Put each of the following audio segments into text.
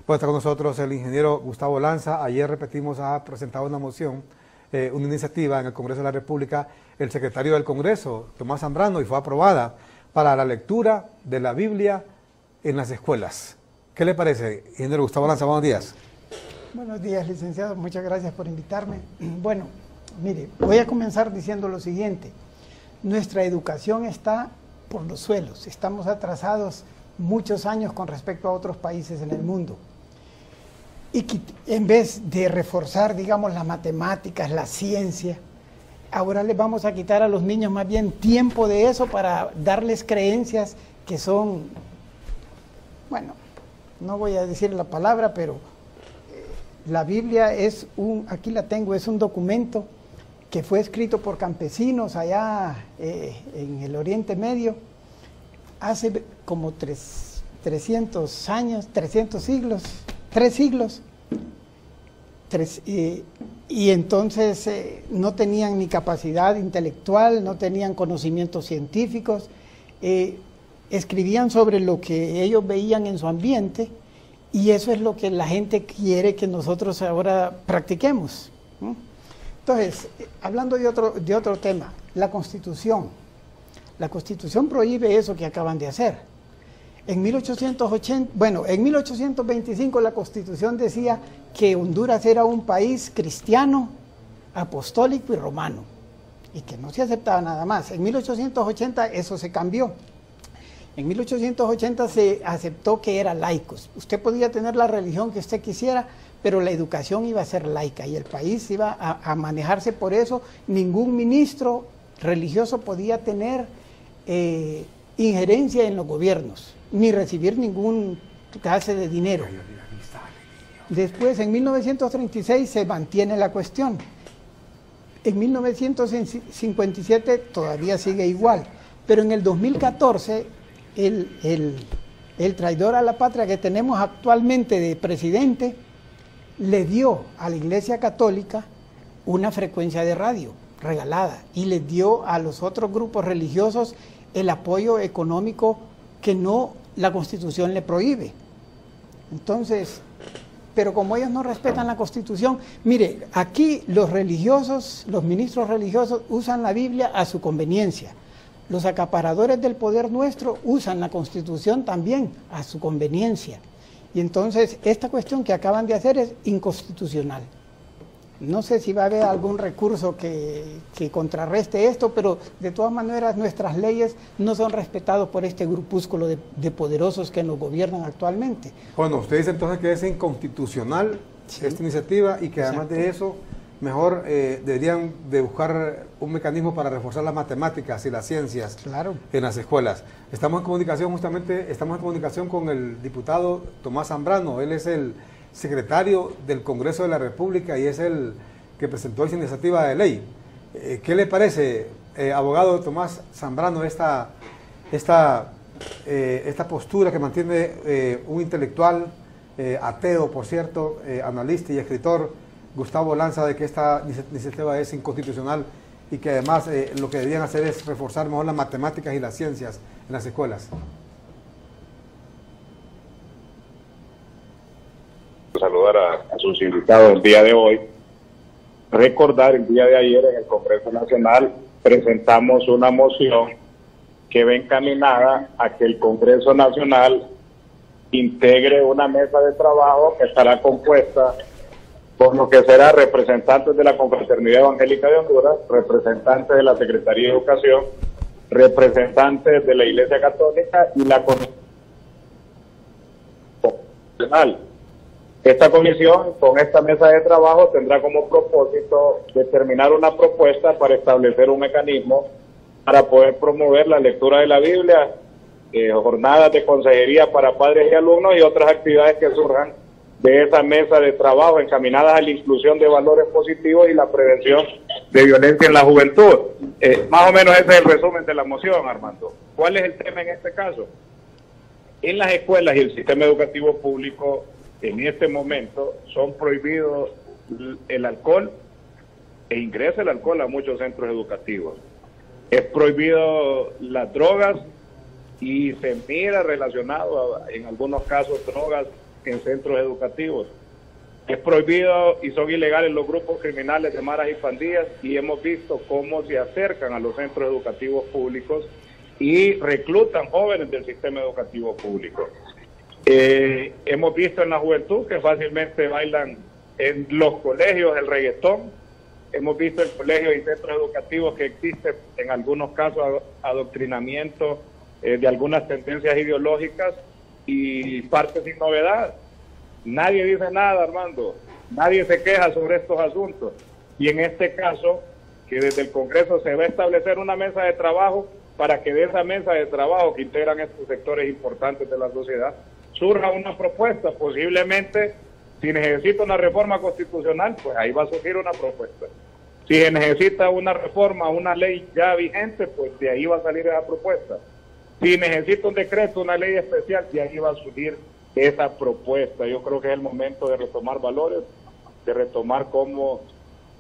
Bueno, está con nosotros el ingeniero Gustavo Lanza. Ayer repetimos, ha presentado una moción, una iniciativa en el Congreso de la República, el secretario del Congreso, Tomás Zambrano, y fue aprobada para la lectura de la Biblia en las escuelas. ¿Qué le parece, ingeniero Gustavo Lanza? Buenos días. Buenos días, licenciado. Muchas gracias por invitarme. Bueno, mire, voy a comenzar diciendo lo siguiente. Nuestra educación está por los suelos. Estamos atrasados muchos años con respecto a otros países en el mundo. Y que en vez de reforzar, digamos, las matemáticas, la ciencia, ahora les vamos a quitar a los niños más bien tiempo de eso para darles creencias que son, bueno, no voy a decir la palabra, pero la Biblia es aquí la tengo, es un documento que fue escrito por campesinos allá en el Oriente Medio, hace como 300 años, 300 siglos, 3 siglos, y entonces no tenían ni capacidad intelectual, no tenían conocimientos científicos, escribían sobre lo que ellos veían en su ambiente, y eso es lo que la gente quiere que nosotros ahora practiquemos, ¿no? Entonces, hablando de otro tema, la Constitución. La Constitución prohíbe eso que acaban de hacer. En 1825 la Constitución decía que Honduras era un país cristiano, apostólico y romano, y que no se aceptaba nada más. En 1880 eso se cambió. En 1880 se aceptó que era laicos. Usted podía tener la religión que usted quisiera, pero la educación iba a ser laica y el país iba a manejarse por eso. Ningún ministro religioso podía tener injerencia en los gobiernos, ni recibir ningún clase de dinero. Después, en 1936, se mantiene la cuestión. En 1957 todavía sigue igual, pero en el 2014, el traidor a la patria que tenemos actualmente de presidente, le dio a la Iglesia Católica una frecuencia de radio regalada y les dio a los otros grupos religiosos el apoyo económico que no la Constitución le prohíbe. Entonces, pero como ellos no respetan la Constitución, mire, aquí los religiosos, los ministros religiosos usan la Biblia a su conveniencia. Los acaparadores del poder nuestro usan la Constitución también a su conveniencia. Y entonces esta cuestión que acaban de hacer es inconstitucional. No sé si va a haber algún recurso que contrarreste esto, pero de todas maneras nuestras leyes no son respetadas por este grupúsculo de poderosos que nos gobiernan actualmente. Bueno, usted dice entonces que es inconstitucional, sí, esta iniciativa, y que además de eso, mejor deberían de buscar un mecanismo para reforzar las matemáticas y las ciencias, claro, en las escuelas. Estamos en comunicación con el diputado Tomás Zambrano. Él es el secretario del Congreso de la República y es el que presentó esa iniciativa de ley. ¿Qué le parece, abogado Tomás Zambrano, esta postura que mantiene un intelectual ateo, por cierto, analista y escritor, Gustavo Lanza, de que esta iniciativa es inconstitucional y que además lo que deberían hacer es reforzar mejor las matemáticas y las ciencias en las escuelas? Saludar a sus invitados el día de hoy. Recordar, el día de ayer en el Congreso Nacional presentamos una moción que va encaminada a que el Congreso Nacional integre una mesa de trabajo que estará compuesta por lo que será representantes de la Confraternidad Evangélica de Honduras, representantes de la Secretaría de Educación, representantes de la Iglesia Católica y la Comisión Nacional. Esta comisión, con esta mesa de trabajo, tendrá como propósito determinar una propuesta para establecer un mecanismo para poder promover la lectura de la Biblia, jornadas de consejería para padres y alumnos y otras actividades que surjan de esa mesa de trabajo encaminadas a la inclusión de valores positivos y la prevención de violencia en la juventud. Más o menos ese es el resumen de la moción, Armando. ¿Cuál es el tema en este caso? En las escuelas y el sistema educativo público, en este momento, son prohibidos el alcohol e ingresa el alcohol a muchos centros educativos. Es prohibido las drogas y se mira relacionado a, en algunos casos, drogas en centros educativos. Es prohibido y son ilegales los grupos criminales de maras y pandillas, y hemos visto cómo se acercan a los centros educativos públicos y reclutan jóvenes del sistema educativo público. Hemos visto en la juventud que fácilmente bailan en los colegios el reggaetón. Hemos visto en colegios y centros educativos que existe en algunos casos adoctrinamiento de algunas tendencias ideológicas y parte sin novedad. Nadie dice nada, Armando. Nadie se queja sobre estos asuntos. Y en este caso, que desde el Congreso se va a establecer una mesa de trabajo para que de esa mesa de trabajo que integran estos sectores importantes de la sociedad surja una propuesta. Posiblemente, si necesita una reforma constitucional, pues ahí va a surgir una propuesta. Si se necesita una reforma, una ley ya vigente, pues de ahí va a salir esa propuesta. Si necesita un decreto, una ley especial, de ahí va a surgir esa propuesta. Yo creo que es el momento de retomar valores, de retomar cómo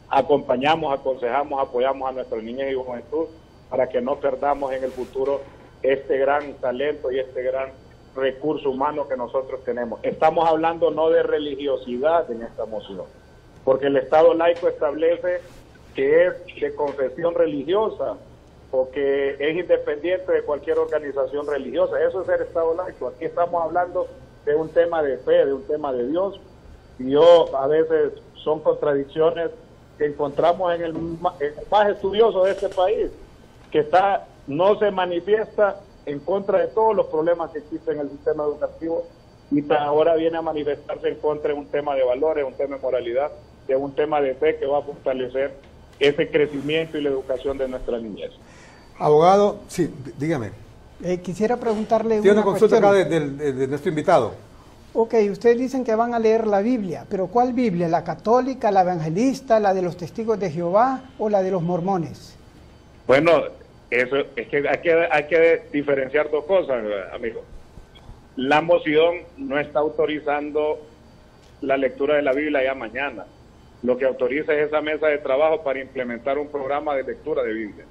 acompañamos, aconsejamos, apoyamos a nuestras niñas y juventud para que no perdamos en el futuro este gran talento y este gran recurso humano que nosotros tenemos. Estamos hablando no de religiosidad en esta moción, porque el Estado laico establece que es de confesión religiosa o que es independiente de cualquier organización religiosa. Eso es el Estado laico. Aquí estamos hablando de un tema de fe, de un tema de Dios, y a veces son contradicciones que encontramos en el más estudioso de este país, que no se manifiesta en contra de todos los problemas que existen en el sistema educativo, y ahora viene a manifestarse en contra de un tema de valores, un tema de moralidad, de un tema de fe que va a fortalecer ese crecimiento y la educación de nuestra niñez. Abogado, sí, dígame. Quisiera preguntarle Tiene una consulta acá de nuestro invitado. Ok, ustedes dicen que van a leer la Biblia, pero ¿cuál Biblia? ¿La católica, la evangelista, la de los testigos de Jehová o la de los mormones? Bueno, eso es que hay que diferenciar dos cosas, amigo. La moción no está autorizando la lectura de la Biblia ya mañana. Lo que autoriza es esa mesa de trabajo para implementar un programa de lectura de Biblia.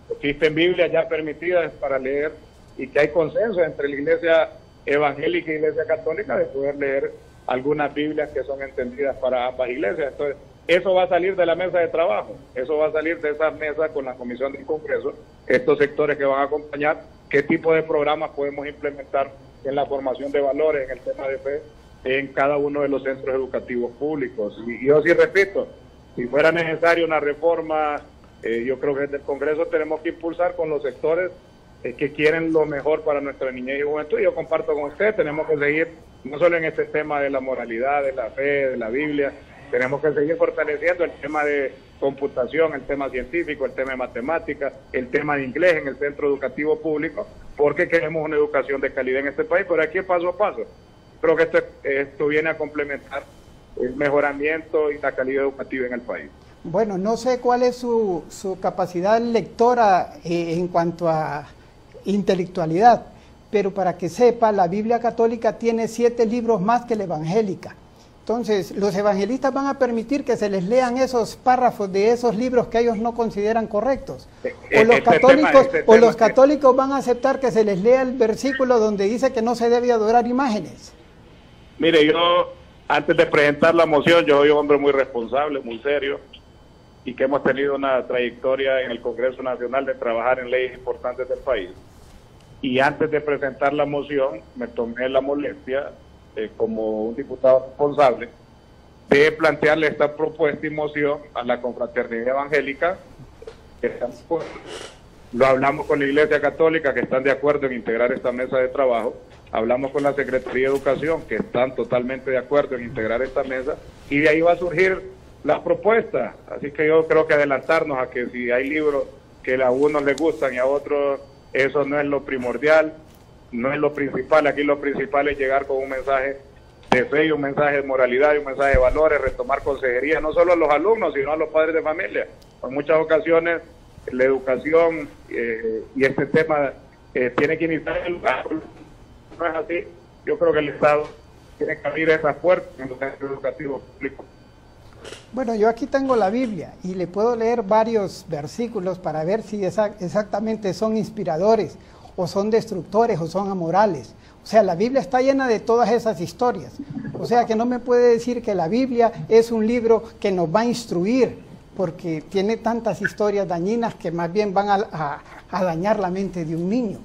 Existen Biblias ya permitidas para leer y que hay consenso entre la Iglesia evangélica y la Iglesia católica de poder leer algunas Biblias que son entendidas para ambas iglesias. Entonces, eso va a salir de la mesa de trabajo, eso va a salir de esa mesa con la Comisión del Congreso, estos sectores que van a acompañar, qué tipo de programas podemos implementar en la formación de valores, en el tema de fe, en cada uno de los centros educativos públicos. Y yo sí repito, si fuera necesaria una reforma, yo creo que desde el Congreso tenemos que impulsar con los sectores que quieren lo mejor para nuestra niñez y juventud. Yo comparto con usted, tenemos que seguir no solo en este tema de la moralidad, de la fe, de la Biblia, tenemos que seguir fortaleciendo el tema de computación, el tema científico, el tema de matemáticas, el tema de inglés en el centro educativo público, porque queremos una educación de calidad en este país, pero aquí es paso a paso. Creo que esto viene a complementar el mejoramiento y la calidad educativa en el país. Bueno, no sé cuál es su capacidad lectora en cuanto a intelectualidad, pero para que sepa, la Biblia católica tiene 7 libros más que la evangélica. Entonces, los evangelistas van a permitir que se les lean esos párrafos de esos libros que ellos no consideran correctos. O los católicos van a aceptar que se les lea el versículo donde dice que no se debe adorar imágenes. Mire, yo, antes de presentar la moción, yo soy un hombre muy responsable, muy serio, y que hemos tenido una trayectoria en el Congreso Nacional de trabajar en leyes importantes del país. Y antes de presentar la moción, me tomé la molestia, como un diputado responsable, de plantearle esta propuesta y moción a la confraternidad evangélica. Lo hablamos con la Iglesia Católica, que están de acuerdo en integrar esta mesa de trabajo. Hablamos con la Secretaría de Educación, que están totalmente de acuerdo en integrar esta mesa, y de ahí va a surgir la propuesta. Así que yo creo que adelantarnos a que si hay libros que a unos les gustan y a otros, eso no es lo primordial, no es lo principal. Aquí lo principal es llegar con un mensaje de fe y un mensaje de moralidad y un mensaje de valores, retomar consejería, no solo a los alumnos, sino a los padres de familia. En muchas ocasiones la educación y este tema tiene que iniciar en el lugar. No es así. Yo creo que el Estado tiene que abrir esas puertas en los centros educativos públicos. Bueno, yo aquí tengo la Biblia y le puedo leer varios versículos para ver si exactamente son inspiradores o son destructores, o son amorales. O sea, la Biblia está llena de todas esas historias. O sea, que no me puede decir que la Biblia es un libro que nos va a instruir, porque tiene tantas historias dañinas que más bien van a dañar la mente de un niño.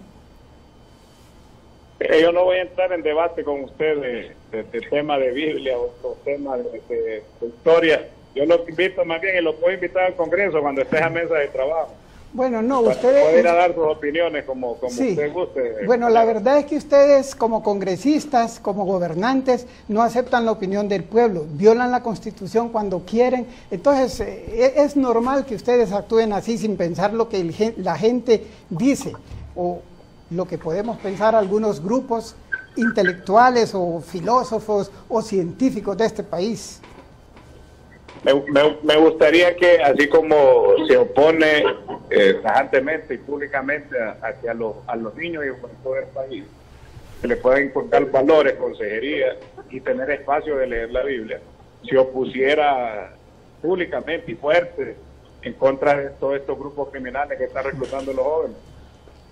Yo no voy a entrar en debate con usted de tema de Biblia o tema de historia. Yo lo invito más bien y lo puedo invitar al Congreso cuando esté a mesa de trabajo. Bueno, no, ustedes... Puede ir a dar sus opiniones como sí. usted guste. Bueno, la verdad es que ustedes como congresistas, como gobernantes, no aceptan la opinión del pueblo, violan la Constitución cuando quieren. Entonces, es normal que ustedes actúen así sin pensar lo que la gente dice, o lo que podemos pensar algunos grupos intelectuales o filósofos o científicos de este país. Me gustaría que, así como se opone tajantemente y públicamente hacia a los niños y juventud del país, se le puedan inculcar valores, consejería y tener espacio de leer la Biblia, se opusiera públicamente y fuerte en contra de todos estos grupos criminales que están reclutando a los jóvenes.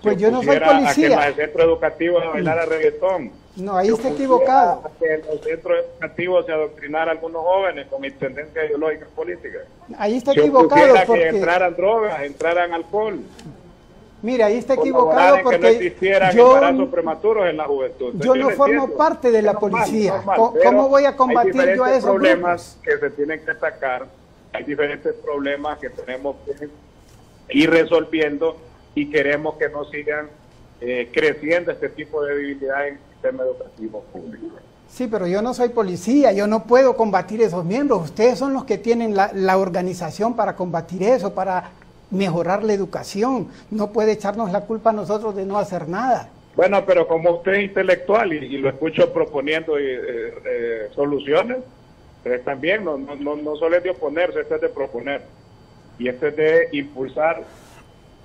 Pues yo no soy policía. A que en los centros educativos a bailar a reggaetón. No, ahí está equivocado. A que en los centros educativos se adoctrinara a algunos jóvenes con tendencias ideológicas políticas. Ahí está equivocado porque... que entraran drogas, entraran alcohol. Mira, ahí está equivocado porque que no existieran embarazos prematuros en la juventud. Yo no formo parte de la policía. ¿Cómo voy a combatir yo a esos problemas que se tienen que atacar? Hay diferentes problemas que tenemos que ir resolviendo y queremos que no sigan creciendo este tipo de debilidades en el sistema educativo público. Sí, pero yo no soy policía, yo no puedo combatir esos miembros. Ustedes son los que tienen la organización para combatir eso, para mejorar la educación. No puede echarnos la culpa a nosotros de no hacer nada. Bueno, pero como usted es intelectual y lo escucho proponiendo soluciones, pero también no solo es de oponerse, esto es de proponer. Y esto es de impulsar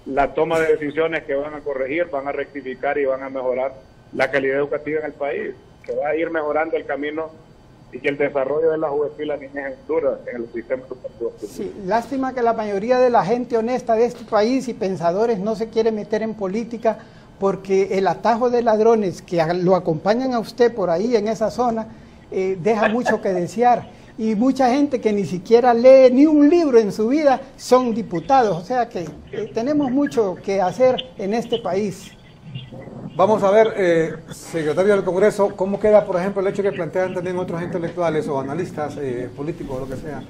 la toma de decisiones que van a corregir, van a rectificar y van a mejorar la calidad educativa en el país, que va a ir mejorando el camino y el desarrollo de la juventud y la niñez en Honduras en el sistema educativo. Sí, lástima que la mayoría de la gente honesta de este país y pensadores no se quiere meter en política, porque el atajo de ladrones que lo acompañan a usted por ahí en esa zona deja mucho que desear. Y mucha gente que ni siquiera lee ni un libro en su vida son diputados. O sea que tenemos mucho que hacer en este país. Vamos a ver, secretario del Congreso, ¿cómo queda, por ejemplo, el hecho que plantean también otros intelectuales o analistas políticos o lo que sea,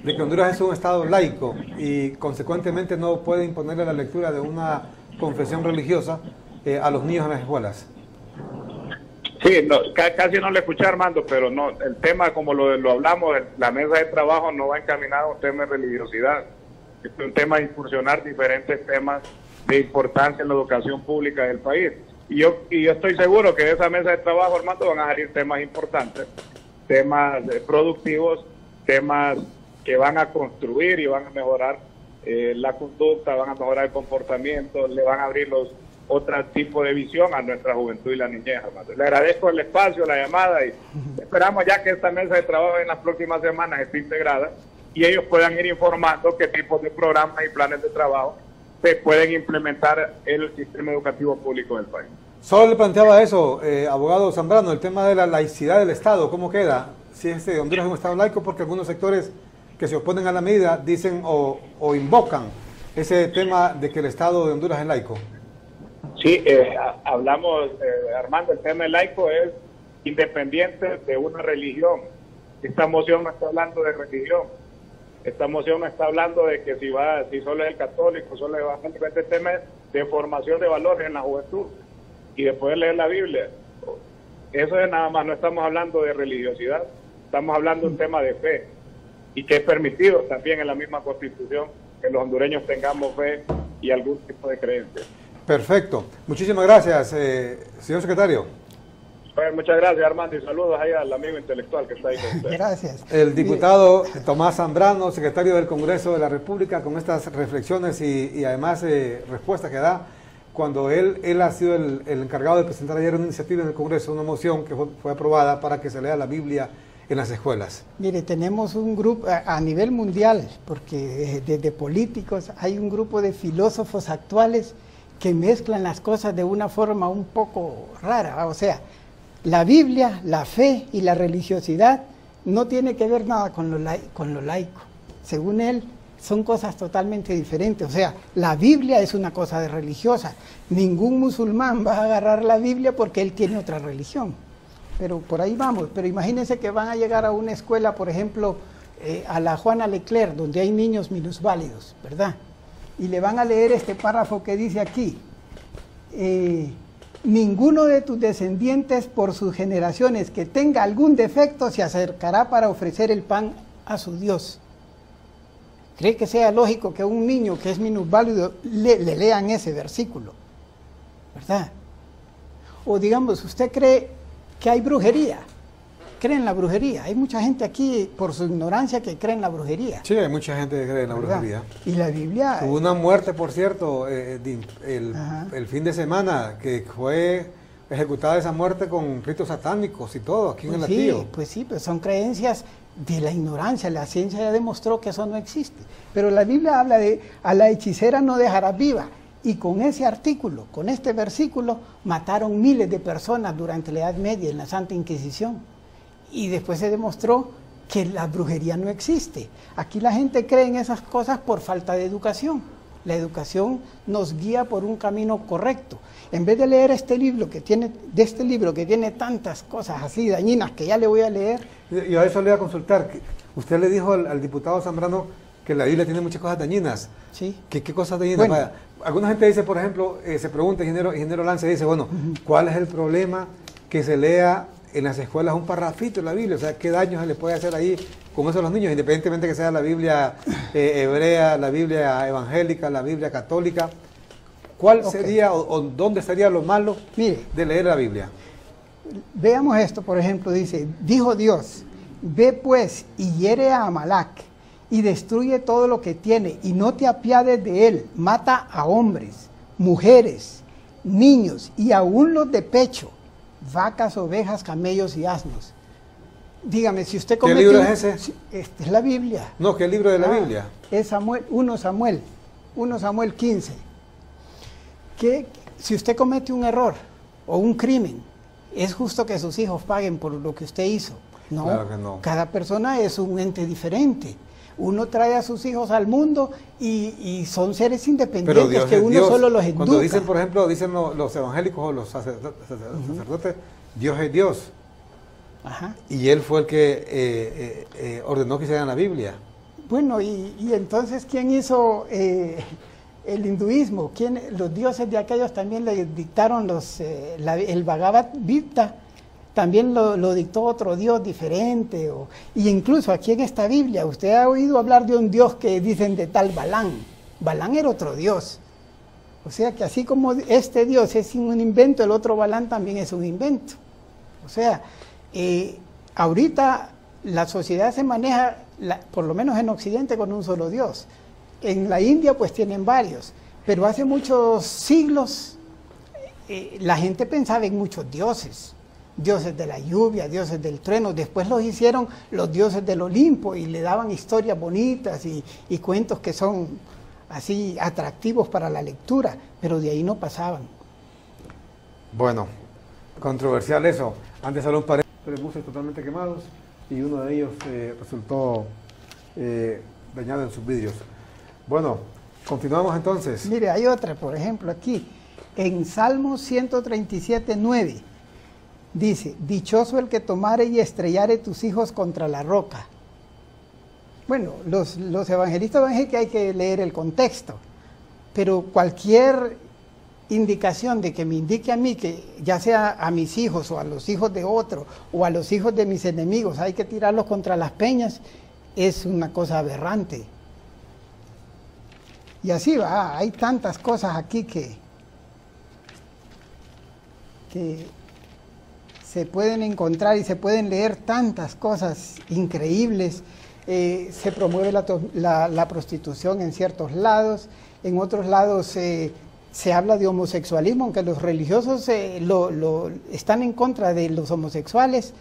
de que Honduras es un estado laico y consecuentemente no puede imponerle la lectura de una confesión religiosa a los niños en las escuelas? Sí, casi no le escuché, Armando, pero no, el tema, como lo hablamos, la mesa de trabajo no va encaminado a un tema de religiosidad. Es un tema de incursionar diferentes temas de importancia en la educación pública del país. Y yo estoy seguro que de esa mesa de trabajo, Armando, van a salir temas importantes, temas productivos, temas que van a construir y van a mejorar la conducta, van a mejorar el comportamiento, le van a abrir otro tipo de visión a nuestra juventud y la niñez, Armando. Le agradezco el espacio, la llamada y esperamos ya que esta mesa de trabajo en las próximas semanas esté integrada y ellos puedan ir informando qué tipos de programas y planes de trabajo se pueden implementar en el sistema educativo público del país. Solo le planteaba eso, abogado Zambrano, el tema de la laicidad del Estado, ¿cómo queda? Si Honduras es un Estado laico, porque algunos sectores que se oponen a la medida dicen o invocan ese tema de que el Estado de Honduras es laico. Sí, hablamos, Armando, el tema del laico es independiente de una religión. Esta moción no está hablando de religión. Esta moción no está hablando de que si solo es el católico, solo es el evangélico. Este tema es de formación de valores en la juventud y de poder leer la Biblia. Eso es nada más, no estamos hablando de religiosidad, estamos hablando de un tema de fe y que es permitido también en la misma Constitución que los hondureños tengamos fe y algún tipo de creencia. Perfecto. Muchísimas gracias, señor secretario. Pues muchas gracias, Armando, y saludos ahí al amigo intelectual que está ahí con usted. Gracias. El diputado Tomás Zambrano, secretario del Congreso de la República, con estas reflexiones y además respuestas que da cuando él ha sido el encargado de presentar ayer una iniciativa en el Congreso, una moción que fue aprobada para que se lea la Biblia en las escuelas. Mire, tenemos un grupo a nivel mundial, porque desde políticos hay un grupo de filósofos actuales que mezclan las cosas de una forma un poco rara. O sea, la Biblia, la fe y la religiosidad no tiene que ver nada con lo laico. Según él, son cosas totalmente diferentes. O sea, la Biblia es una cosa de religiosa. Ningún musulmán va a agarrar la Biblia porque él tiene otra religión. Pero por ahí vamos. Pero imagínense que van a llegar a una escuela, por ejemplo, a la Juana Leclerc, donde hay niños minusválidos, ¿verdad? Y le van a leer este párrafo que dice aquí: ninguno de tus descendientes por sus generaciones que tenga algún defecto se acercará para ofrecer el pan a su Dios. ¿Cree que sea lógico que a un niño que es minusválido le lean ese versículo? ¿Verdad? O digamos, ¿usted cree que hay brujería? ¿Cree en la brujería? Hay mucha gente aquí, por su ignorancia, que cree en la brujería. Sí, hay mucha gente que cree en la brujería. Y la Biblia... Hubo una muerte, por cierto, el fin de semana, que fue ejecutada esa muerte con ritos satánicos y todo, aquí en el Latillo. Pues sí, pues son creencias de la ignorancia. La ciencia ya demostró que eso no existe. Pero la Biblia habla de: a la hechicera no dejarás viva. Y con ese artículo, con este versículo, mataron miles de personas durante la Edad Media en la Santa Inquisición. Y después se demostró que la brujería no existe. Aquí la gente cree en esas cosas por falta de educación. La educación nos guía por un camino correcto. En vez de leer este libro que tiene tantas cosas así dañinas que ya le voy a leer. Yo a eso le iba a consultar. Usted le dijo al diputado Zambrano que la Biblia tiene muchas cosas dañinas. Sí. ¿Qué cosas dañinas? Bueno, alguna gente dice, por ejemplo, se pregunta, ingeniero Lance dice, bueno, ¿cuál es el problema que se lea en las escuelas un parrafito de la Biblia? O sea, ¿qué daño se le puede hacer ahí con eso a los niños? Independientemente que sea la Biblia hebrea, la Biblia evangélica, la Biblia católica. ¿Cuál sería o dónde sería lo malo de leer la Biblia? Veamos esto, por ejemplo, dice: dijo Dios, ve pues y hiere a Amalac y destruye todo lo que tiene y no te apiades de él. Mata a hombres, mujeres, niños y aún los de pecho, vacas, ovejas, camellos y asnos. Dígame, si usted comete... ¿Qué libro es ese? Esta es la Biblia. No, ¿qué libro de la Biblia? Es 1 Samuel 15. Que si usted comete un error o un crimen, ¿es justo que sus hijos paguen por lo que usted hizo? No, claro que no. Cada persona es un ente diferente. Uno trae a sus hijos al mundo y son seres independientes que uno solo los educa. Cuando dicen, por ejemplo, dicen los evangélicos o los sacerdotes, Dios es Dios. Ajá. Y Él fue el que ordenó que se haga la Biblia. Bueno, y entonces, ¿quién hizo el hinduismo? Los dioses de aquellos también le dictaron el Bhagavad Gita. También lo dictó otro Dios diferente. Y incluso aquí en esta Biblia, usted ha oído hablar de un Dios que dicen de tal Balán. Balán era otro Dios. O sea que así como este Dios es un invento, el otro Balán también es un invento. O sea, ahorita la sociedad se maneja, por lo menos en Occidente, con un solo Dios. En la India pues tienen varios. Pero hace muchos siglos la gente pensaba en muchos dioses. Dioses de la lluvia, dioses del trueno. Después los hicieron los dioses del Olimpo y le daban historias bonitas y cuentos que son así atractivos para la lectura, pero de ahí no pasaban. Bueno, controversial eso. Antes salió un par de buses totalmente quemados y uno de ellos resultó dañado en sus vidrios. Bueno, continuamos entonces. Mire, hay otra, por ejemplo, aquí, en Salmo 137:9. Dice: dichoso el que tomare y estrellare tus hijos contra la roca. Bueno, los evangelistas van a decir que hay que leer el contexto, pero cualquier indicación de que me indique a mí que ya sea a mis hijos o a los hijos de otro o a los hijos de mis enemigos hay que tirarlos contra las peñas, es una cosa aberrante. Y así va, hay tantas cosas aquí que se pueden encontrar y se pueden leer tantas cosas increíbles. Se promueve la prostitución en ciertos lados, en otros lados se habla de homosexualismo, aunque los religiosos están en contra de los homosexuales.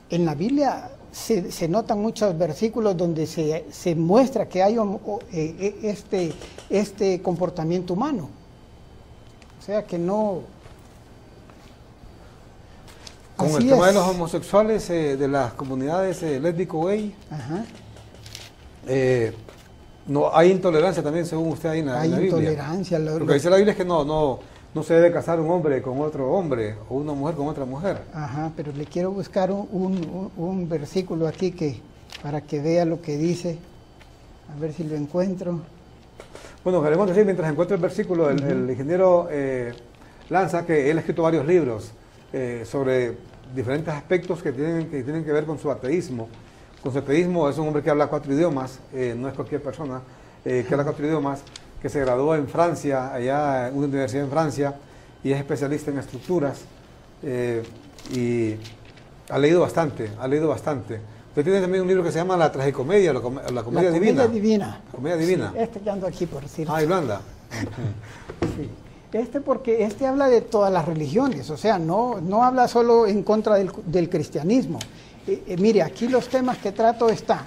En la Biblia se notan muchos versículos donde se muestra que hay este comportamiento humano. sea que no... Con el tema de los homosexuales, de las comunidades lésbico-gay, no, hay intolerancia también, según usted, ahí en la Biblia. Hay intolerancia. Lo que dice la Biblia es que no se debe casar un hombre con otro hombre o una mujer con otra mujer. Ajá, pero le quiero buscar un versículo aquí para que vea lo que dice. A ver si lo encuentro. Bueno, queremos decir, mientras encuentro el versículo, el ingeniero Lanza, que él ha escrito varios libros sobre diferentes aspectos que tienen que ver con su ateísmo. Con su ateísmo es un hombre que habla 4 idiomas, no es cualquier persona, que habla 4 idiomas, que se graduó en Francia, allá en una universidad en Francia, y es especialista en estructuras, y ha leído bastante. Usted tiene también un libro que se llama La Tragicomedia, la Comedia Divina. La Comedia Divina. Sí, que ando aquí, por cierto. Ah, y lo anda. Sí. Porque habla de todas las religiones, o sea, no habla solo en contra del cristianismo. Mire, aquí los temas que trato está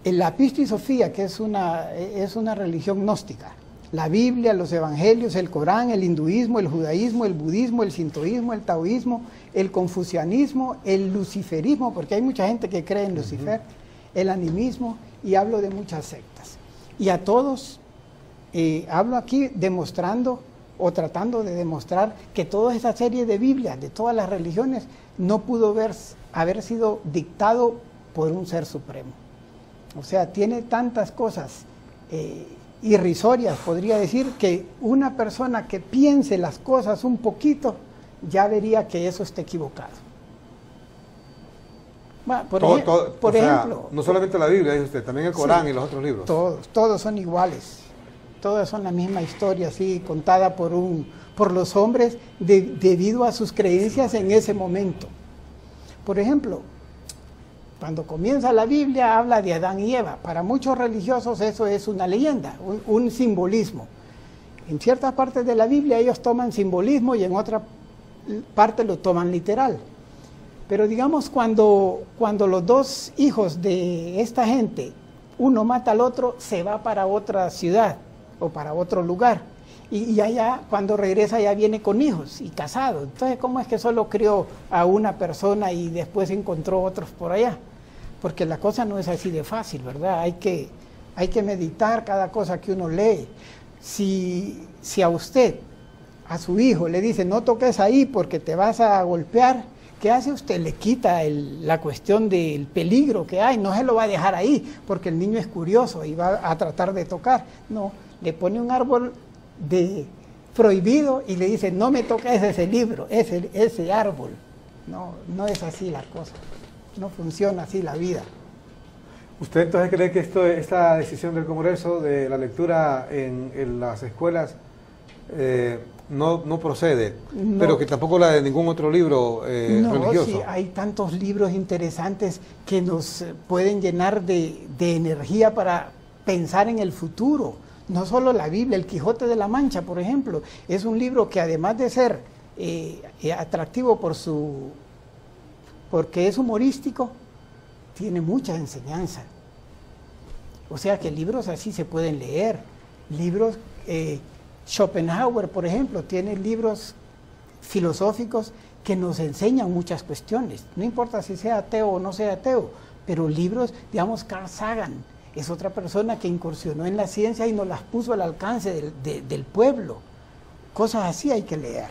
en la Pistis Sofía, que es una religión gnóstica, la Biblia, los evangelios, el Corán, el hinduismo, el judaísmo, el budismo, el sintoísmo, el taoísmo, el confucianismo, el luciferismo, porque hay mucha gente que cree en Lucifer, el animismo, y hablo de muchas sectas. Y a todos hablo aquí demostrando o tratando de demostrar que toda esa serie de Biblias de todas las religiones no pudo haber sido dictado por un ser supremo. O sea, tiene tantas cosas irrisorias, podría decir, que una persona que piense las cosas un poquito ya vería que eso está equivocado. Por ejemplo, no solamente la Biblia, dice usted, también el Corán, sí, y los otros libros. Todos son iguales. Todas son la misma historia, así contada por los hombres debido a sus creencias en ese momento. Por ejemplo, cuando comienza la Biblia habla de Adán y Eva. Para muchos religiosos eso es una leyenda, un simbolismo. En ciertas partes de la Biblia ellos toman simbolismo y en otra parte lo toman literal. Pero digamos cuando los 2 hijos de esta gente, uno mata al otro, se va para otra ciudad o para otro lugar, y allá cuando regresa ya viene con hijos y casado. Entonces, ¿cómo es que solo crió a una persona y después encontró otros por allá? Porque la cosa no es así de fácil, ¿verdad? Hay que meditar cada cosa que uno lee. Si a usted, a su hijo, le dice no toques ahí porque te vas a golpear, ¿qué hace usted? Le quita la cuestión del peligro que hay, no se lo va a dejar ahí porque el niño es curioso y va a tratar de tocar. No, le pone un árbol prohibido y le dice no me toques ese árbol. No es así la cosa, no funciona así la vida. ¿Usted entonces cree que esta decisión del Congreso de la lectura en las escuelas no procede, no, pero que tampoco la de ningún otro libro religioso? Sí, hay tantos libros interesantes que nos pueden llenar de energía para pensar en el futuro. No solo la Biblia, el Quijote de la Mancha, por ejemplo, es un libro que además de ser atractivo porque es humorístico, tiene mucha enseñanza. O sea que libros así se pueden leer. Libros, Schopenhauer, por ejemplo, tiene libros filosóficos que nos enseñan muchas cuestiones. No importa si sea ateo o no sea ateo, pero libros, digamos, Carl Sagan es otra persona que incursionó en la ciencia y nos las puso al alcance del pueblo. Cosas así hay que leer.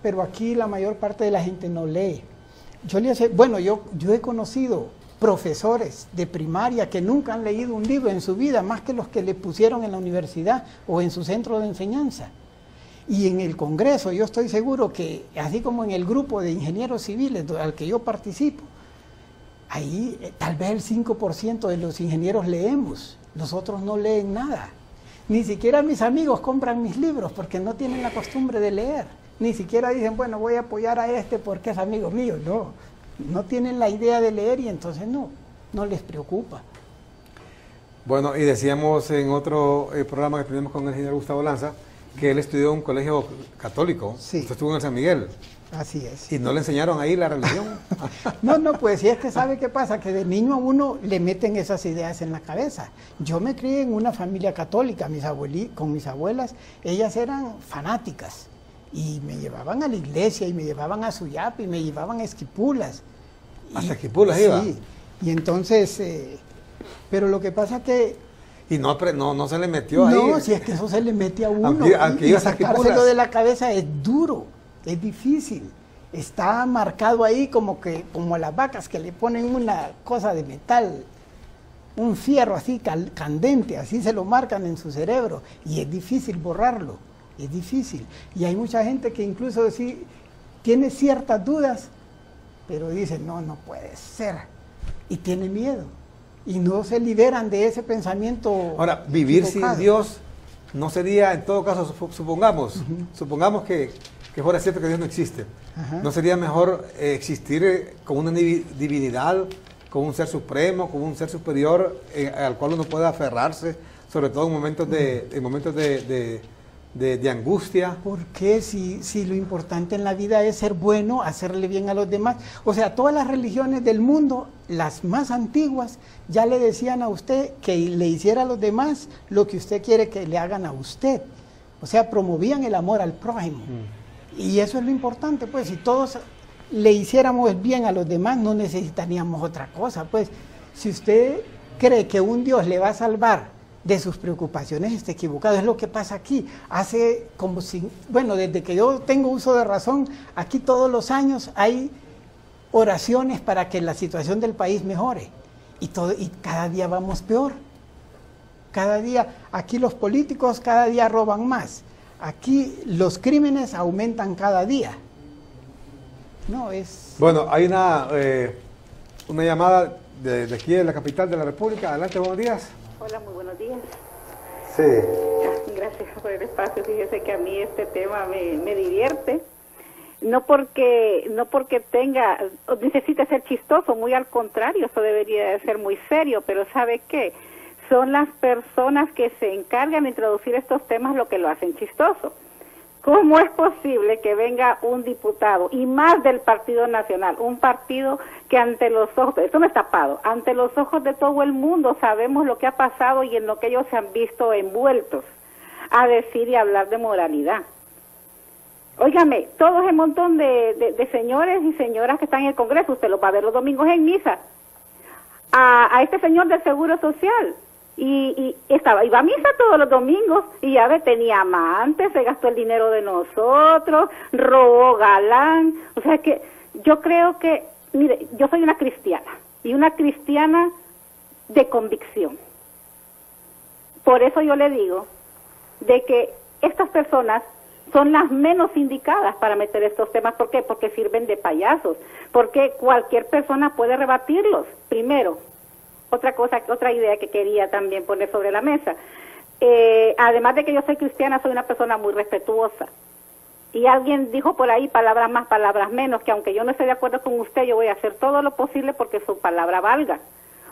Pero aquí la mayor parte de la gente no lee. Yo he conocido profesores de primaria que nunca han leído un libro en su vida, más que los que le pusieron en la universidad o en su centro de enseñanza. Y en el Congreso yo estoy seguro que, así como en el grupo de ingenieros civiles al que yo participo, ahí tal vez el 5% de los ingenieros leemos, los otros no leen nada. Ni siquiera mis amigos compran mis libros porque no tienen la costumbre de leer. Ni siquiera dicen, bueno, voy a apoyar a este porque es amigo mío. No tienen la idea de leer y entonces no les preocupa. Bueno, y decíamos en otro programa que tenemos con el ingeniero Gustavo Lanza, que él estudió en un colegio católico. Sí. Usted estuvo en el San Miguel. Así es. ¿Y no le enseñaron ahí la religión? No, pues si es que sabe qué pasa, que de niño a uno le meten esas ideas en la cabeza. Yo me crié en una familia católica, con mis abuelas, ellas eran fanáticas y me llevaban a la iglesia y me llevaban a Suyapi y me llevaban a Esquipulas. ¿Hasta Esquipulas iba? Sí, y entonces, pero lo que pasa que... Y no se le metió ahí. No, si es que eso se le mete a uno. Aunque y sacárselo de la cabeza es duro. Es difícil, está marcado ahí como las vacas que le ponen una cosa de metal, un fierro así candente, así se lo marcan en su cerebro y es difícil borrarlo, es difícil. Y hay mucha gente que incluso sí tiene ciertas dudas, pero dice, no puede ser, y tiene miedo, y no se liberan de ese pensamiento. Ahora, vivir equivocado. sin Dios no sería, en todo caso, supongamos que fuera cierto que Dios no existe. Ajá. ¿No sería mejor existir con una divinidad, con un ser supremo, con un ser superior al cual uno pueda aferrarse, sobre todo en momentos de angustia? Porque si lo importante en la vida es ser bueno, hacerle bien a los demás. O sea, todas las religiones del mundo, las más antiguas, ya le decían a usted que le hiciera a los demás lo que usted quiere que le hagan a usted. O sea, promovían el amor al prójimo. Y eso es lo importante, pues, si todos le hiciéramos bien a los demás, no necesitaríamos otra cosa, pues. Si usted cree que un Dios le va a salvar de sus preocupaciones, está equivocado. Es lo que pasa aquí. Desde que yo tengo uso de razón, aquí todos los años hay oraciones para que la situación del país mejore. Y cada día vamos peor. Cada día, aquí los políticos cada día roban más. Aquí los crímenes aumentan cada día. Bueno, hay una llamada de aquí de la capital de la República. Adelante, buenos días. Hola, muy buenos días. Sí. Gracias por el espacio. Fíjese que a mí este tema me divierte. No porque necesite ser chistoso, muy al contrario, eso debería de ser muy serio, pero ¿sabe qué? Son las personas que se encargan de introducir estos temas lo que lo hacen chistoso. ¿Cómo es posible que venga un diputado, y más del Partido Nacional, un partido que ante los ojos, esto no es tapado, ante los ojos de todo el mundo sabemos lo que ha pasado y en lo que ellos se han visto envueltos, a decir y hablar de moralidad? Óigame, todo ese montón de señores y señoras que están en el Congreso, usted los va a ver los domingos en misa, a este señor del Seguro Social, y iba a misa todos los domingos, y ya ve, tenía amantes, se gastó el dinero de nosotros, robó galán. O sea que yo creo que, mire, yo soy una cristiana, y una cristiana de convicción. Por eso yo le digo de que estas personas son las menos indicadas para meter estos temas. ¿Por qué? Porque sirven de payasos, porque cualquier persona puede rebatirlos. Primero, otra idea que quería también poner sobre la mesa. Además de que yo soy cristiana, soy una persona muy respetuosa. Y alguien dijo por ahí, palabras más, palabras menos, que aunque yo no esté de acuerdo con usted, yo voy a hacer todo lo posible porque su palabra valga.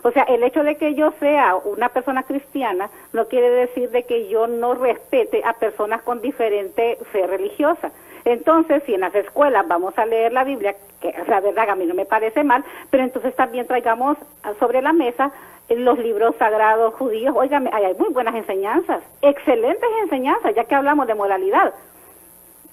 O sea, el hecho de que yo sea una persona cristiana no quiere decir de que yo no respete a personas con diferente fe religiosa. Entonces, si en las escuelas vamos a leer la Biblia, que la verdad a mí no me parece mal, pero entonces también traigamos sobre la mesa los libros sagrados judíos. Óigame, hay muy buenas enseñanzas, excelentes enseñanzas, ya que hablamos de moralidad.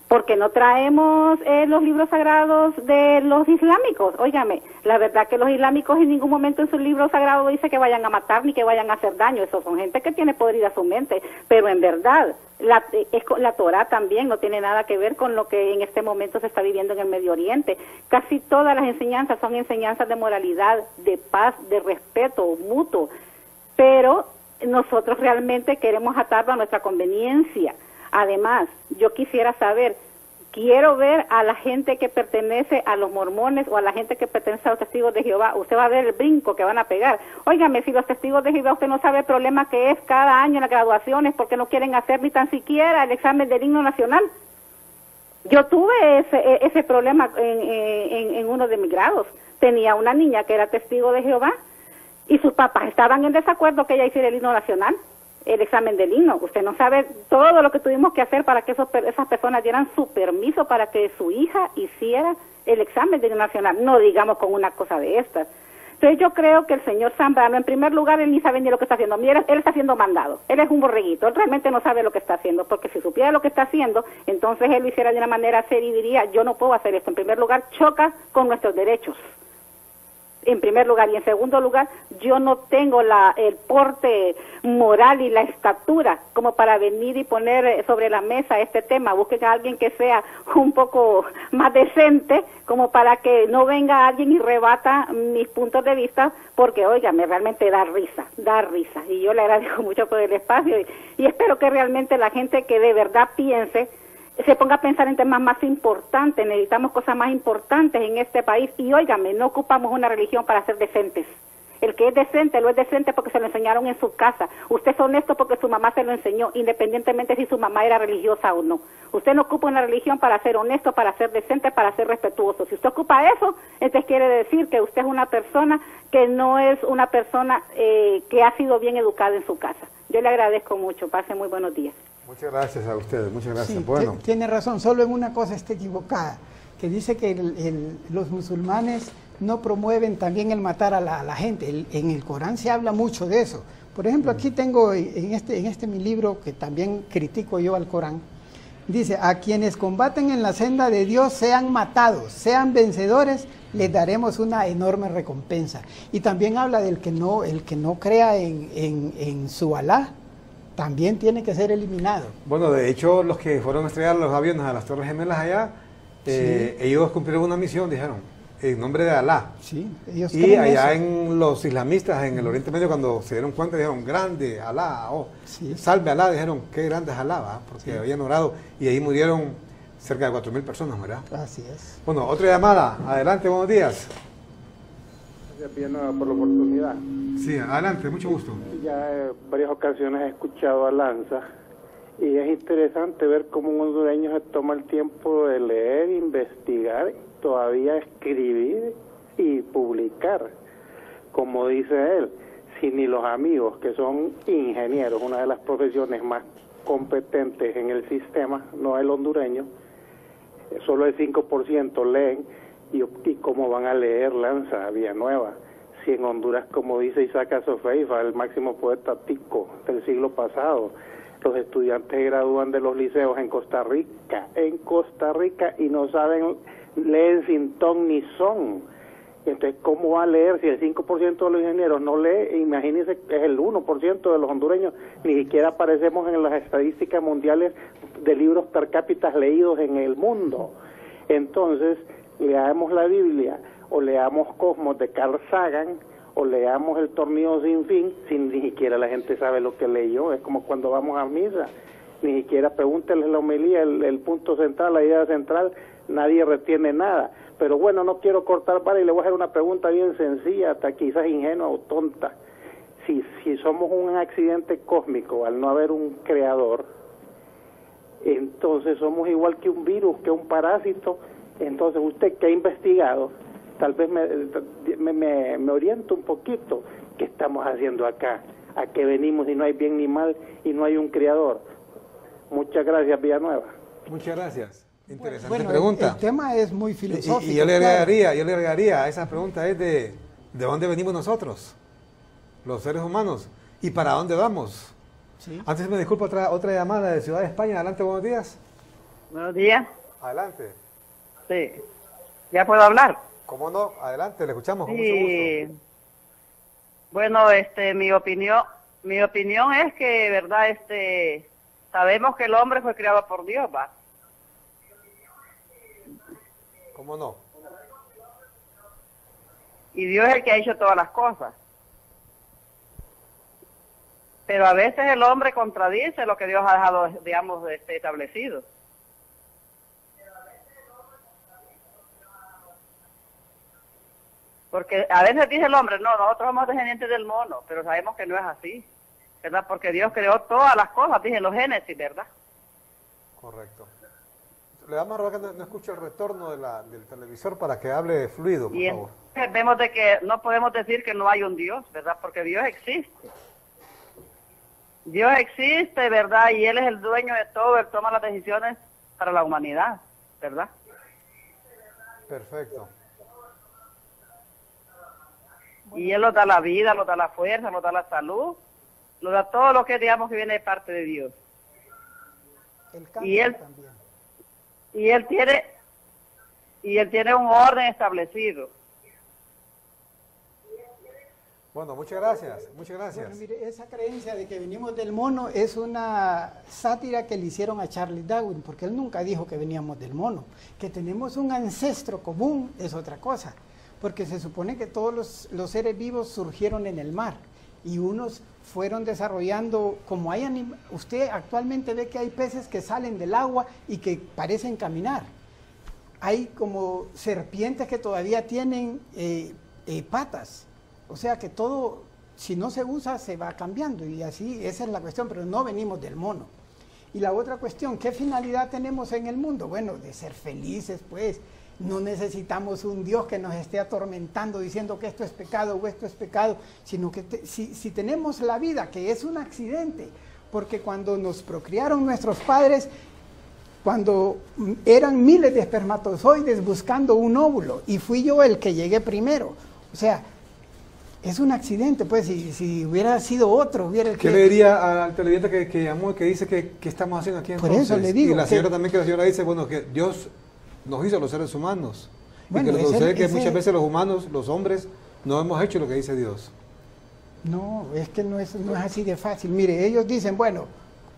Porque no traemos los libros sagrados de los islámicos. Óigame, la verdad que los islámicos en ningún momento en sus libros sagrados dice que vayan a matar ni que vayan a hacer daño. Eso son gente que tiene podrida su mente. Pero en verdad, la Torá también no tiene nada que ver con lo que en este momento se está viviendo en el Medio Oriente. Casi todas las enseñanzas son enseñanzas de moralidad, de paz, de respeto mutuo. Pero nosotros realmente queremos atarlo a nuestra conveniencia. Además, yo quisiera saber, quiero ver a la gente que pertenece a los mormones o a la gente que pertenece a los testigos de Jehová. Usted va a ver el brinco que van a pegar. Óigame, si los testigos de Jehová, usted no sabe el problema que es cada año en las graduaciones porque no quieren hacer ni tan siquiera el examen del himno nacional. Yo tuve ese problema en uno de mis grados. Tenía una niña que era testigo de Jehová y sus papás estaban en desacuerdo que ella hiciera el himno nacional. el examen del himno. Usted no sabe todo lo que tuvimos que hacer para que esas personas dieran su permiso para que su hija hiciera el examen del himno nacional, no digamos con una cosa de estas. Entonces yo creo que el señor Zambrano, en primer lugar, él ni sabe ni lo que está haciendo. Mira, él está siendo mandado, él es un borreguito, él realmente no sabe lo que está haciendo, porque si supiera lo que está haciendo, entonces él lo hiciera de una manera seria y diría, yo no puedo hacer esto. En primer lugar, choca con nuestros derechos. En primer lugar, y en segundo lugar, yo no tengo el porte moral y la estatura como para venir y poner sobre la mesa este tema. Busquen a alguien que sea un poco más decente, como para que no venga alguien y rebata mis puntos de vista, porque, óigame, realmente da risa, y yo le agradezco mucho por el espacio, y espero que realmente la gente que de verdad piense, se ponga a pensar en temas más importantes. Necesitamos cosas más importantes en este país, y óigame, no ocupamos una religión para ser decentes. El que es decente, lo es decente porque se lo enseñaron en su casa. Usted es honesto porque su mamá se lo enseñó, independientemente si su mamá era religiosa o no. Usted no ocupa una religión para ser honesto, para ser decente, para ser respetuoso. Si usted ocupa eso, entonces quiere decir que usted es una persona que no es una persona que ha sido bien educada en su casa. Yo le agradezco mucho. Pase muy buenos días. Muchas gracias a ustedes, muchas gracias. Sí, bueno. Tiene razón, solo en una cosa está equivocada, que dice que los musulmanes no promueven también el matar a la gente. En el Corán se habla mucho de eso. Por ejemplo, aquí tengo en este mi libro, que también critico yo al Corán, dice, a quienes combaten en la senda de Dios sean matados, sean vencedores, les daremos una enorme recompensa. Y también habla del que no crea en su Alá, también tiene que ser eliminado. Bueno, de hecho, los que fueron a estrellar los aviones a las Torres Gemelas allá, ellos cumplieron una misión, dijeron, en nombre de Alá. Sí, ellos y allá eso. en los islamistas, en el Oriente Medio, cuando se dieron cuenta, dijeron, grande Alá, salve Alá, dijeron, qué grande es Alá, ¿va? Porque habían orado, y ahí murieron cerca de 4.000 personas, ¿verdad? Así es. Bueno, otra llamada, adelante, buenos días. Gracias, Villanueva, por la oportunidad. Sí, adelante, mucho gusto. Ya en varias ocasiones he escuchado a Lanza y es interesante ver cómo un hondureño se toma el tiempo de leer, investigar, todavía escribir y publicar. Como dice él, si ni los amigos, que son ingenieros, una de las profesiones más competentes en el sistema, no el hondureño, solo el 5% leen, y cómo van a leer Lanza, Villanueva. Si en Honduras, como dice Isaac Azofeifa, el máximo poeta tico del siglo pasado, los estudiantes gradúan de los liceos en Costa Rica, y no saben, leen sin ton ni son. Entonces, ¿cómo va a leer si el 5% de los ingenieros no lee? Imagínense, es el 1% de los hondureños, ni siquiera aparecemos en las estadísticas mundiales de libros per cápita leídos en el mundo. Entonces, leamos la Biblia, o leamos Cosmos de Carl Sagan, o leamos El Tornillo Sin Fin, ni siquiera la gente sabe lo que leyó. Es como cuando vamos a misa, ni siquiera pregúntenles la homilía, el punto central, la idea central, nadie retiene nada. Pero bueno, no quiero cortar para y le voy a hacer una pregunta bien sencilla, hasta quizás ingenua o tonta. Si somos un accidente cósmico, al no haber un creador, entonces somos igual que un virus, que un parásito. Entonces usted que ha investigado, tal vez me orienta un poquito. ¿Qué estamos haciendo acá? ¿A qué venimos si no hay bien ni mal y no hay un creador? Muchas gracias, Villanueva. Muchas gracias. Interesante bueno, pregunta. El tema es muy filosófico. Y yo le agregaría a esa pregunta es de dónde venimos nosotros, los seres humanos, y para dónde vamos. Sí. Antes me disculpo, otra llamada de Ciudad de España. Adelante, buenos días. Buenos días. Adelante. Sí. ¿Ya puedo hablar? ¿Cómo no? Adelante, le escuchamos con sí. mucho gusto. Bueno, mi opinión es que, verdad, sabemos que el hombre fue creado por Dios, ¿va? ¿Cómo no? Y Dios es el que ha hecho todas las cosas. Pero a veces el hombre contradice lo que Dios ha dejado, digamos, establecido. Porque a veces dice el hombre, no, nosotros somos descendientes del mono, pero sabemos que no es así, ¿verdad? Porque Dios creó todas las cosas, dije en los Génesis, ¿verdad? Correcto. Le vamos a rogar que no escuche el retorno del televisor para que hable fluido, por favor. Vemos de que no podemos decir que no hay un Dios, ¿verdad? Porque Dios existe. Dios existe, ¿verdad? Y Él es el dueño de todo, Él toma las decisiones para la humanidad, ¿verdad? Perfecto. Y Él nos da la vida, nos da la fuerza, nos da la salud, nos da todo lo que digamos que viene de parte de Dios. Y Él también. Y Él tiene un orden establecido. Bueno, muchas gracias, muchas gracias. Bueno, mire, esa creencia de que venimos del mono es una sátira que le hicieron a Charles Darwin, porque él nunca dijo que veníamos del mono. Que tenemos un ancestro común es otra cosa, porque se supone que todos los seres vivos surgieron en el mar y unos fueron desarrollando, como hay usted actualmente ve que hay peces que salen del agua y que parecen caminar. Hay como serpientes que todavía tienen patas. O sea que todo, si no se usa, se va cambiando y así, esa es la cuestión, pero no venimos del mono. Y la otra cuestión, ¿qué finalidad tenemos en el mundo? Bueno, de ser felices, pues. No necesitamos un Dios que nos esté atormentando diciendo que esto es pecado o esto es pecado, sino que si tenemos la vida, que es un accidente, porque cuando nos procrearon nuestros padres, cuando eran miles de espermatozoides buscando un óvulo, y fui yo el que llegué primero, o sea, es un accidente, pues, si hubiera sido otro, hubiera el que... ¿Qué le diría al televidente que llamó y que dice que estamos haciendo aquí entonces? Por eso le digo. Y la señora también, que la señora dice, bueno, que Dios nos hizo los seres humanos. Bueno, y que sucede que muchas veces los humanos, los hombres, no hemos hecho lo que dice Dios. No, es que no es así de fácil. Mire, ellos dicen, bueno,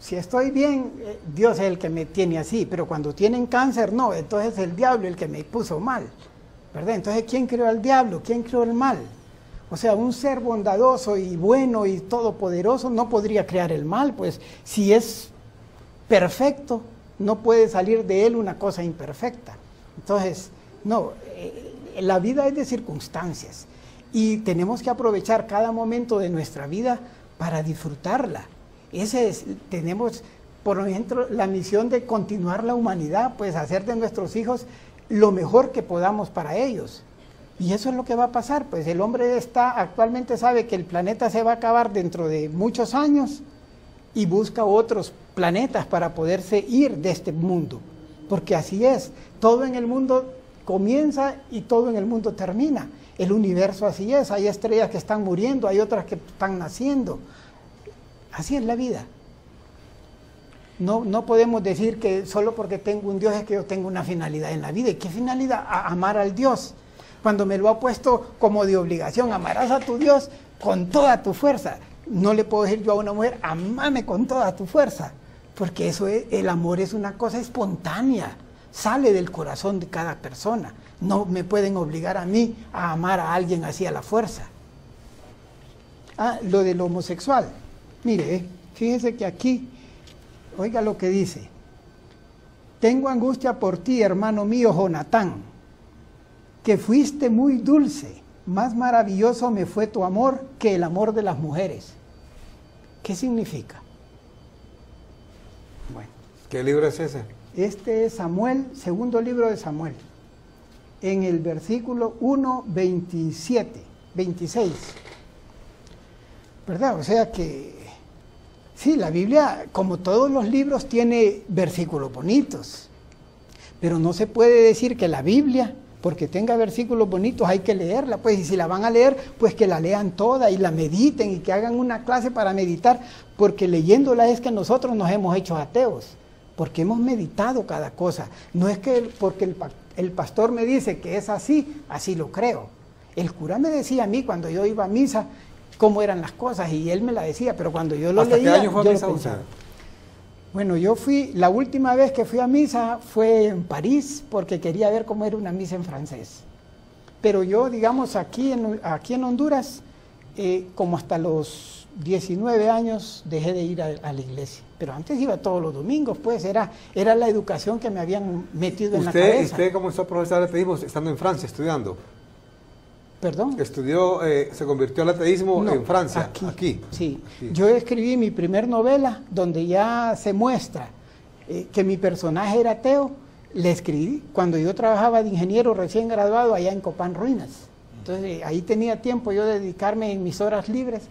si estoy bien, Dios es el que me tiene así, pero cuando tienen cáncer, no, entonces es el diablo el que me puso mal, ¿verdad? Entonces, ¿quién creó al diablo? ¿Quién creó el mal? O sea, un ser bondadoso y bueno y todopoderoso no podría crear el mal, pues si es perfecto, no puede salir de él una cosa imperfecta. Entonces, no, la vida es de circunstancias y tenemos que aprovechar cada momento de nuestra vida para disfrutarla. Tenemos, por ejemplo, la misión de continuar la humanidad, pues hacer de nuestros hijos lo mejor que podamos para ellos. Y eso es lo que va a pasar, pues el hombre actualmente sabe que el planeta se va a acabar dentro de muchos años y busca otros planetas para poderse ir de este mundo, porque así es, todo en el mundo comienza y todo en el mundo termina, el universo así es, hay estrellas que están muriendo, hay otras que están naciendo, así es la vida. No podemos decir que solo porque tengo un Dios es que yo tengo una finalidad en la vida. ¿Y qué finalidad? Amar al Dios. Cuando me lo ha puesto como de obligación, amarás a tu Dios con toda tu fuerza. No le puedo decir yo a una mujer, amame con toda tu fuerza, porque el amor es una cosa espontánea, sale del corazón de cada persona. No me pueden obligar a mí a amar a alguien así a la fuerza. Lo del homosexual. Mire, fíjese que aquí, oiga lo que dice. Tengo angustia por ti, hermano mío Jonatán, que fuiste muy dulce, más maravilloso me fue tu amor que el amor de las mujeres. ¿Qué significa? Bueno. ¿Qué libro es ese? Este es Samuel, segundo libro de Samuel, en el versículo 1:26, ¿verdad? O sea que, sí, la Biblia, como todos los libros, tiene versículos bonitos, pero no se puede decir que la Biblia, porque tenga versículos bonitos, hay que leerla, pues, y si la van a leer, pues que la lean toda y la mediten y que hagan una clase para meditar, porque leyéndola es que nosotros nos hemos hecho ateos, porque hemos meditado cada cosa. No es que porque el pastor me dice que es así, así lo creo. El cura me decía a mí cuando yo iba a misa cómo eran las cosas y él me la decía, pero cuando yo lo leía... ¿Hasta qué año fue a misa usted? Bueno, la última vez que fui a misa fue en París, porque quería ver cómo era una misa en francés. Pero yo, digamos, aquí en Honduras, como hasta los 19 años dejé de ir a la iglesia. Pero antes iba todos los domingos, pues era la educación que me habían metido en la cabeza. ¿Usted comenzó a profesar ateísmo estando en Francia, estudiando? ¿Perdón? Estudió, se convirtió al ateísmo en Francia, aquí. Sí. Yo escribí mi primer novela donde ya se muestra que mi personaje era ateo. Le escribí cuando yo trabajaba de ingeniero recién graduado allá en Copán Ruinas. Entonces ahí tenía tiempo yo de dedicarme en mis horas libres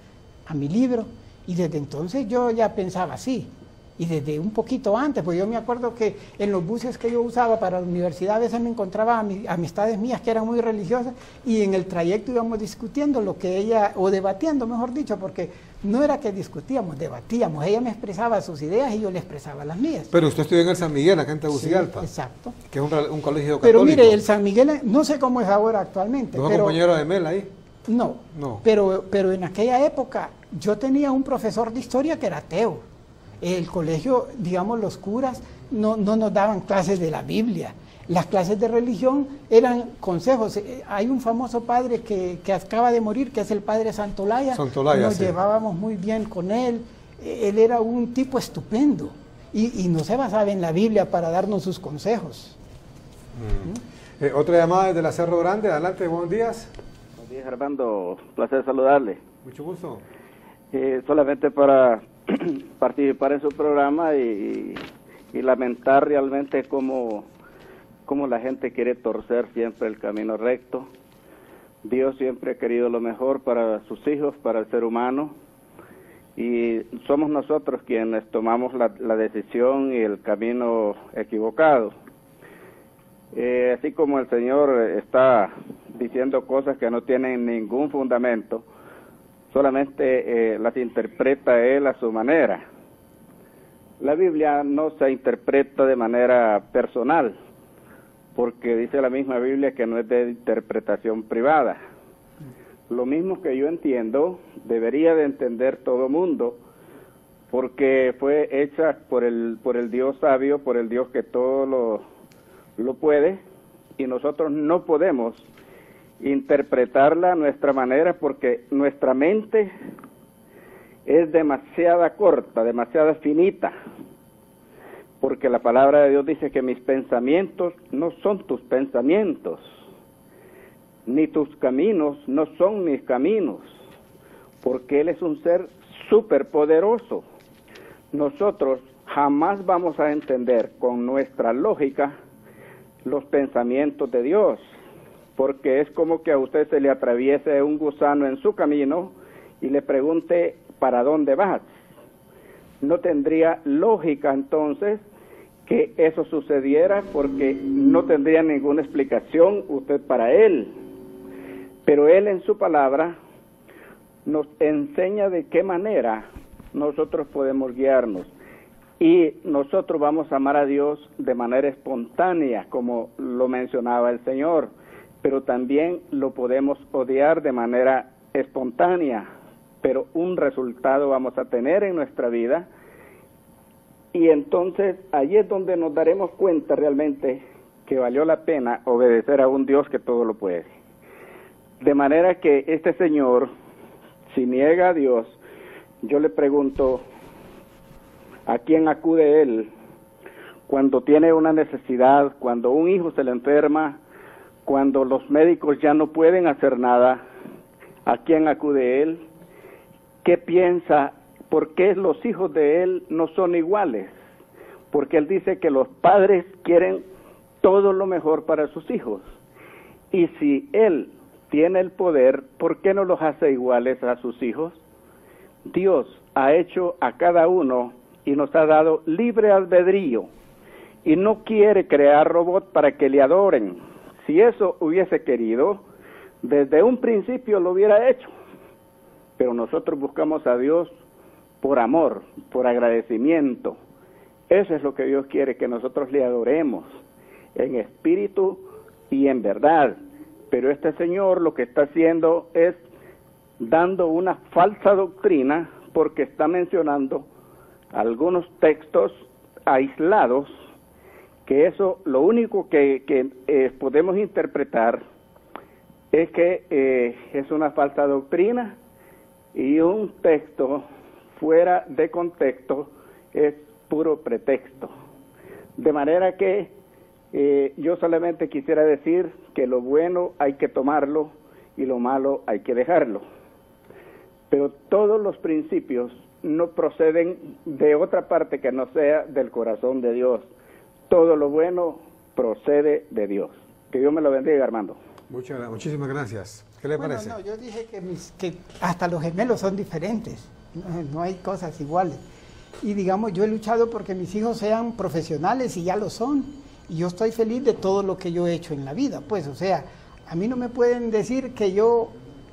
a mi libro Y desde entonces yo ya pensaba así. Y desde un poquito antes, pues yo me acuerdo que en los buses que yo usaba para la universidad a veces me encontraba amistades mías que eran muy religiosas y en el trayecto íbamos discutiendo lo que ella, o debatiendo mejor dicho, porque no era que discutíamos, debatíamos. Ella me expresaba sus ideas y yo le expresaba las mías. Pero usted estudió en el San Miguel, acá en Tegucigalpa. Sí, exacto. Que es un colegio católico. Pero mire, el San Miguel, no sé cómo es ahora actualmente. ¿No es compañero de Mel ahí? No, pero en aquella época yo tenía un profesor de historia que era ateo. El colegio, digamos, los curas no nos daban clases de la Biblia. Las clases de religión eran consejos. Hay un famoso padre que acaba de morir, que es el padre Santolaya. Nos llevábamos muy bien con él. Él era un tipo estupendo y no se basaba en la Biblia para darnos sus consejos. Otra llamada desde la Cerro Grande. Adelante, buenos días. Buenos días, Armando. Placer saludarle. Mucho gusto. Solamente para participar en su programa y lamentar realmente cómo la gente quiere torcer siempre el camino recto. Dios siempre ha querido lo mejor para sus hijos, para el ser humano, y somos nosotros quienes tomamos la decisión y el camino equivocado. Así como el Señor está diciendo cosas que no tienen ningún fundamento, solamente las interpreta Él a su manera. La Biblia no se interpreta de manera personal, porque dice la misma Biblia que no es de interpretación privada. Lo mismo que yo entiendo, debería de entender todo mundo, porque fue hecha por el Dios sabio, por el Dios que todo lo puede, y nosotros no podemos interpretarla a nuestra manera porque nuestra mente es demasiado corta, demasiado finita, porque la palabra de Dios dice que mis pensamientos no son tus pensamientos, ni tus caminos no son mis caminos, porque Él es un ser superpoderoso. Nosotros jamás vamos a entender con nuestra lógica los pensamientos de Dios, porque es como que a usted se le atraviese un gusano en su camino y le pregunte ¿para dónde vas? No tendría lógica entonces que eso sucediera, porque no tendría ninguna explicación usted para Él. Pero Él en su palabra nos enseña de qué manera nosotros podemos guiarnos. Y nosotros vamos a amar a Dios de manera espontánea, como lo mencionaba el Señor, pero también lo podemos odiar de manera espontánea, pero un resultado vamos a tener en nuestra vida, y entonces allí es donde nos daremos cuenta realmente que valió la pena obedecer a un Dios que todo lo puede. De manera que este señor, si niega a Dios, yo le pregunto, ¿a quién acude él cuando tiene una necesidad, cuando un hijo se le enferma, cuando los médicos ya no pueden hacer nada? ¿A quién acude él? ¿Qué piensa? ¿Por qué los hijos de él no son iguales? Porque él dice que los padres quieren todo lo mejor para sus hijos. Y si él tiene el poder, ¿por qué no los hace iguales a sus hijos? Dios ha hecho a cada uno y nos ha dado libre albedrío, y no quiere crear robots para que le adoren. Si eso hubiese querido, desde un principio lo hubiera hecho. Pero nosotros buscamos a Dios por amor, por agradecimiento. Eso es lo que Dios quiere, que nosotros le adoremos en espíritu y en verdad. Pero este señor lo que está haciendo es dando una falsa doctrina, porque está mencionando algunos textos aislados, que eso lo único que podemos interpretar es que es una falsa doctrina, y un texto fuera de contexto es puro pretexto. De manera que yo solamente quisiera decir que lo bueno hay que tomarlo y lo malo hay que dejarlo. Pero todos los principios no proceden de otra parte que no sea del corazón de Dios. Todo lo bueno procede de Dios. Que Dios me lo bendiga, Armando. Muchísimas gracias. ¿Qué le parece? No, yo dije que hasta los gemelos son diferentes. no hay cosas iguales. Y digamos, yo he luchado porque mis hijos sean profesionales y ya lo son. Y yo estoy feliz de todo lo que yo he hecho en la vida. Pues, o sea, a mí no me pueden decir que yo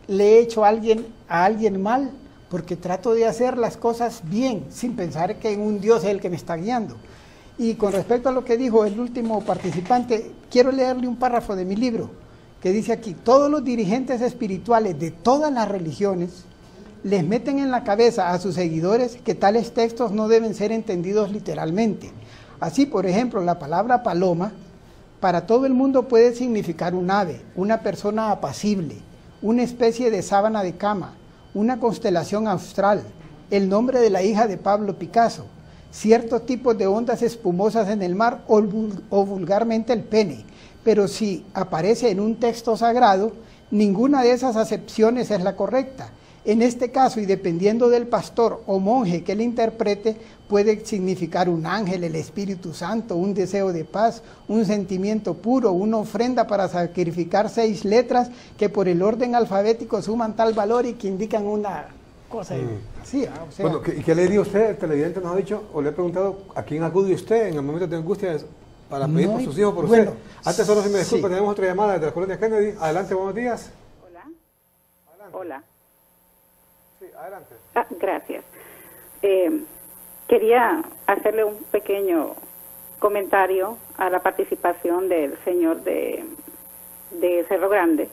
le he hecho a alguien mal, porque trato de hacer las cosas bien, sin pensar que un Dios es el que me está guiando. Y con respecto a lo que dijo el último participante, quiero leerle un párrafo de mi libro, que dice aquí: todos los dirigentes espirituales de todas las religiones les meten en la cabeza a sus seguidores que tales textos no deben ser entendidos literalmente. Así, por ejemplo, la palabra paloma para todo el mundo puede significar un ave, una persona apacible, una especie de sábana de cama, una constelación austral, el nombre de la hija de Pablo Picasso, ciertos tipos de ondas espumosas en el mar o vulgarmente el pene. Pero si aparece en un texto sagrado, ninguna de esas acepciones es la correcta. En este caso, y dependiendo del pastor o monje que le interprete, puede significar un ángel, el Espíritu Santo, un deseo de paz, un sentimiento puro, una ofrenda para sacrificar 6 letras que por el orden alfabético suman tal valor y que indican una cosa así. O sea, bueno, ¿y qué le dio usted? El televidente nos ha dicho, o le ha preguntado, ¿a quién acude usted en el momento de angustia para pedir por sus hijos, por usted? Antes, solo si me disculpa, tenemos otra llamada desde la colonia Kennedy. Adelante, buenos días. Hola. Hola. Sí, adelante. Gracias. Quería hacerle un pequeño comentario a la participación del señor de Cerro Grande,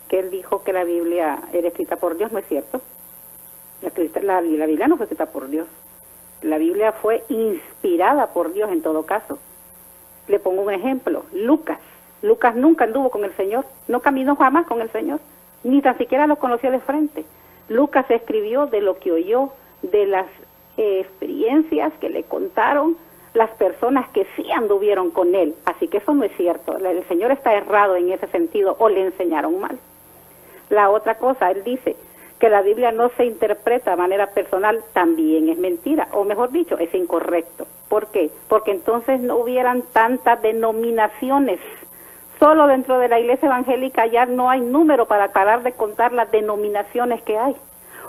que él dijo que la Biblia era escrita por Dios. No es cierto. La Biblia no fue escrita por Dios. La Biblia fue inspirada por Dios en todo caso. Le pongo un ejemplo. Lucas nunca anduvo con el Señor, no caminó jamás con el Señor, ni tan siquiera lo conoció de frente. Lucas escribió de lo que oyó, de las experiencias que le contaron las personas que sí anduvieron con él. Así que eso no es cierto. El Señor está errado en ese sentido, o le enseñaron mal. La otra cosa, él dice que la Biblia no se interpreta de manera personal, también es mentira, o mejor dicho, es incorrecto. ¿Por qué? Porque entonces no hubieran tantas denominaciones. Solo dentro de la iglesia evangélica ya no hay número para parar de contar las denominaciones que hay.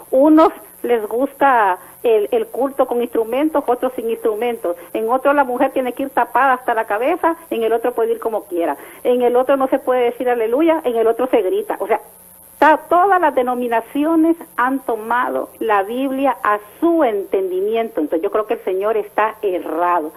Unos les gusta el culto con instrumentos, otros sin instrumentos. En otro la mujer tiene que ir tapada hasta la cabeza, en el otro puede ir como quiera. En el otro no se puede decir aleluya, en el otro se grita. O sea, todas las denominaciones han tomado la Biblia a su entendimiento. Entonces yo creo que el Señor está errado.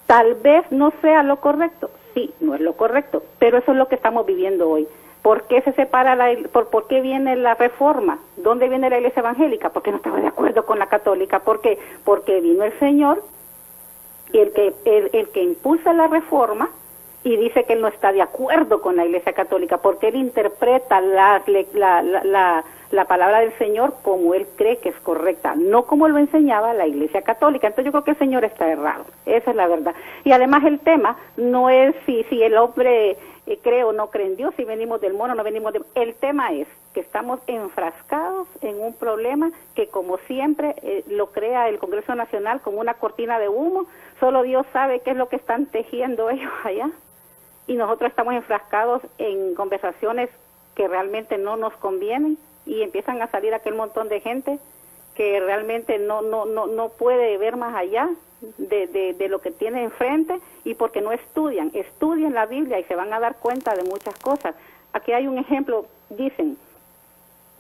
Tal vez no sea lo correcto. Sí, no es lo correcto, pero eso es lo que estamos viviendo hoy. ¿Por qué se separa por qué viene la reforma? ¿Dónde viene la iglesia evangélica? Porque no estaba de acuerdo con la católica. ¿Por qué? Porque vino el Señor y el que impulsa la reforma y dice que él no está de acuerdo con la iglesia católica, porque él interpreta la palabra del Señor como él cree que es correcta, no como lo enseñaba la iglesia católica. Entonces yo creo que el Señor está errado, esa es la verdad. Y además el tema no es si el hombre cree o no cree en Dios, si venimos del mono o no venimos del... El tema es que estamos enfrascados en un problema que, como siempre, lo crea el Congreso Nacional como una cortina de humo. Solo Dios sabe qué es lo que están tejiendo ellos allá. Y nosotros estamos enfrascados en conversaciones que realmente no nos convienen, y empiezan a salir aquel montón de gente que realmente no puede ver más allá de lo que tiene enfrente, y porque no estudian la Biblia y se van a dar cuenta de muchas cosas. Aquí hay un ejemplo, dicen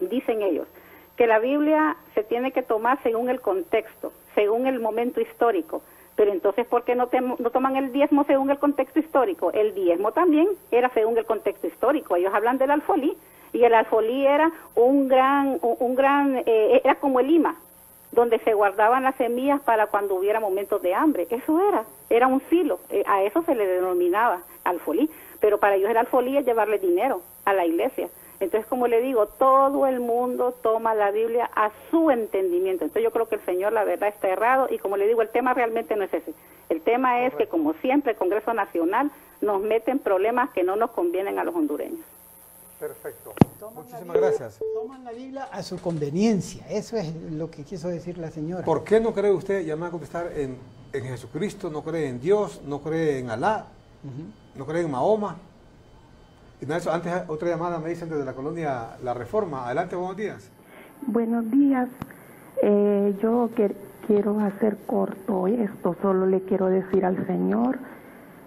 ellos, que la Biblia se tiene que tomar según el contexto, según el momento histórico. Pero entonces, ¿por qué no toman el diezmo según el contexto histórico? El diezmo también era según el contexto histórico. Ellos hablan del alfolí, y el alfolí era era como el lima, donde se guardaban las semillas para cuando hubiera momentos de hambre. Eso era un silo, a eso se le denominaba alfolí, pero para ellos el alfolí es llevarle dinero a la iglesia. Entonces, como le digo, todo el mundo toma la Biblia a su entendimiento. Entonces yo creo que el Señor, la verdad, está errado, y como le digo, el tema realmente no es ese. El tema es que, como siempre, el Congreso Nacional nos mete en problemas que no nos convienen a los hondureños. Perfecto. Muchísimas gracias. Toman la Biblia a su conveniencia. Eso es lo que quiso decir la señora. ¿Por qué no cree usted, ya me va a contestar, en Jesucristo? ¿No cree en Dios? ¿No cree en Alá? ¿No cree en Mahoma? Y nada, antes otra llamada me dicen desde la colonia La Reforma. Adelante, buenos días. Buenos días. Yo quiero hacer corto esto, solo le quiero decir al Señor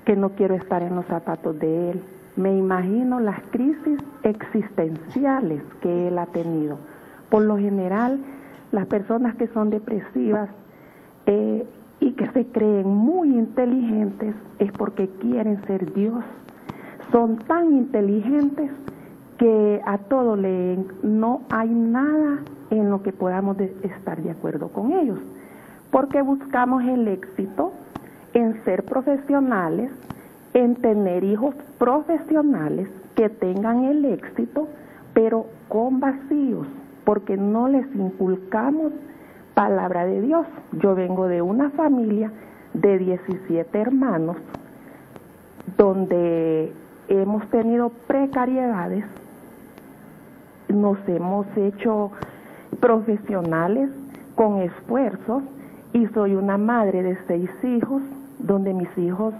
que no quiero estar en los zapatos de Él. Me imagino las crisis existenciales que Él ha tenido. Por lo general, las personas que son depresivas y que se creen muy inteligentes es porque quieren ser Dios. Son tan inteligentes que a todo no hay nada en lo que podamos estar de acuerdo con ellos, porque buscamos el éxito en ser profesionales, en tener hijos profesionales que tengan el éxito, pero con vacíos, porque no les inculcamos palabra de Dios. Yo vengo de una familia de 17 hermanos, donde hemos tenido precariedades, nos hemos hecho profesionales con esfuerzos, y soy una madre de 6 hijos, donde mis hijos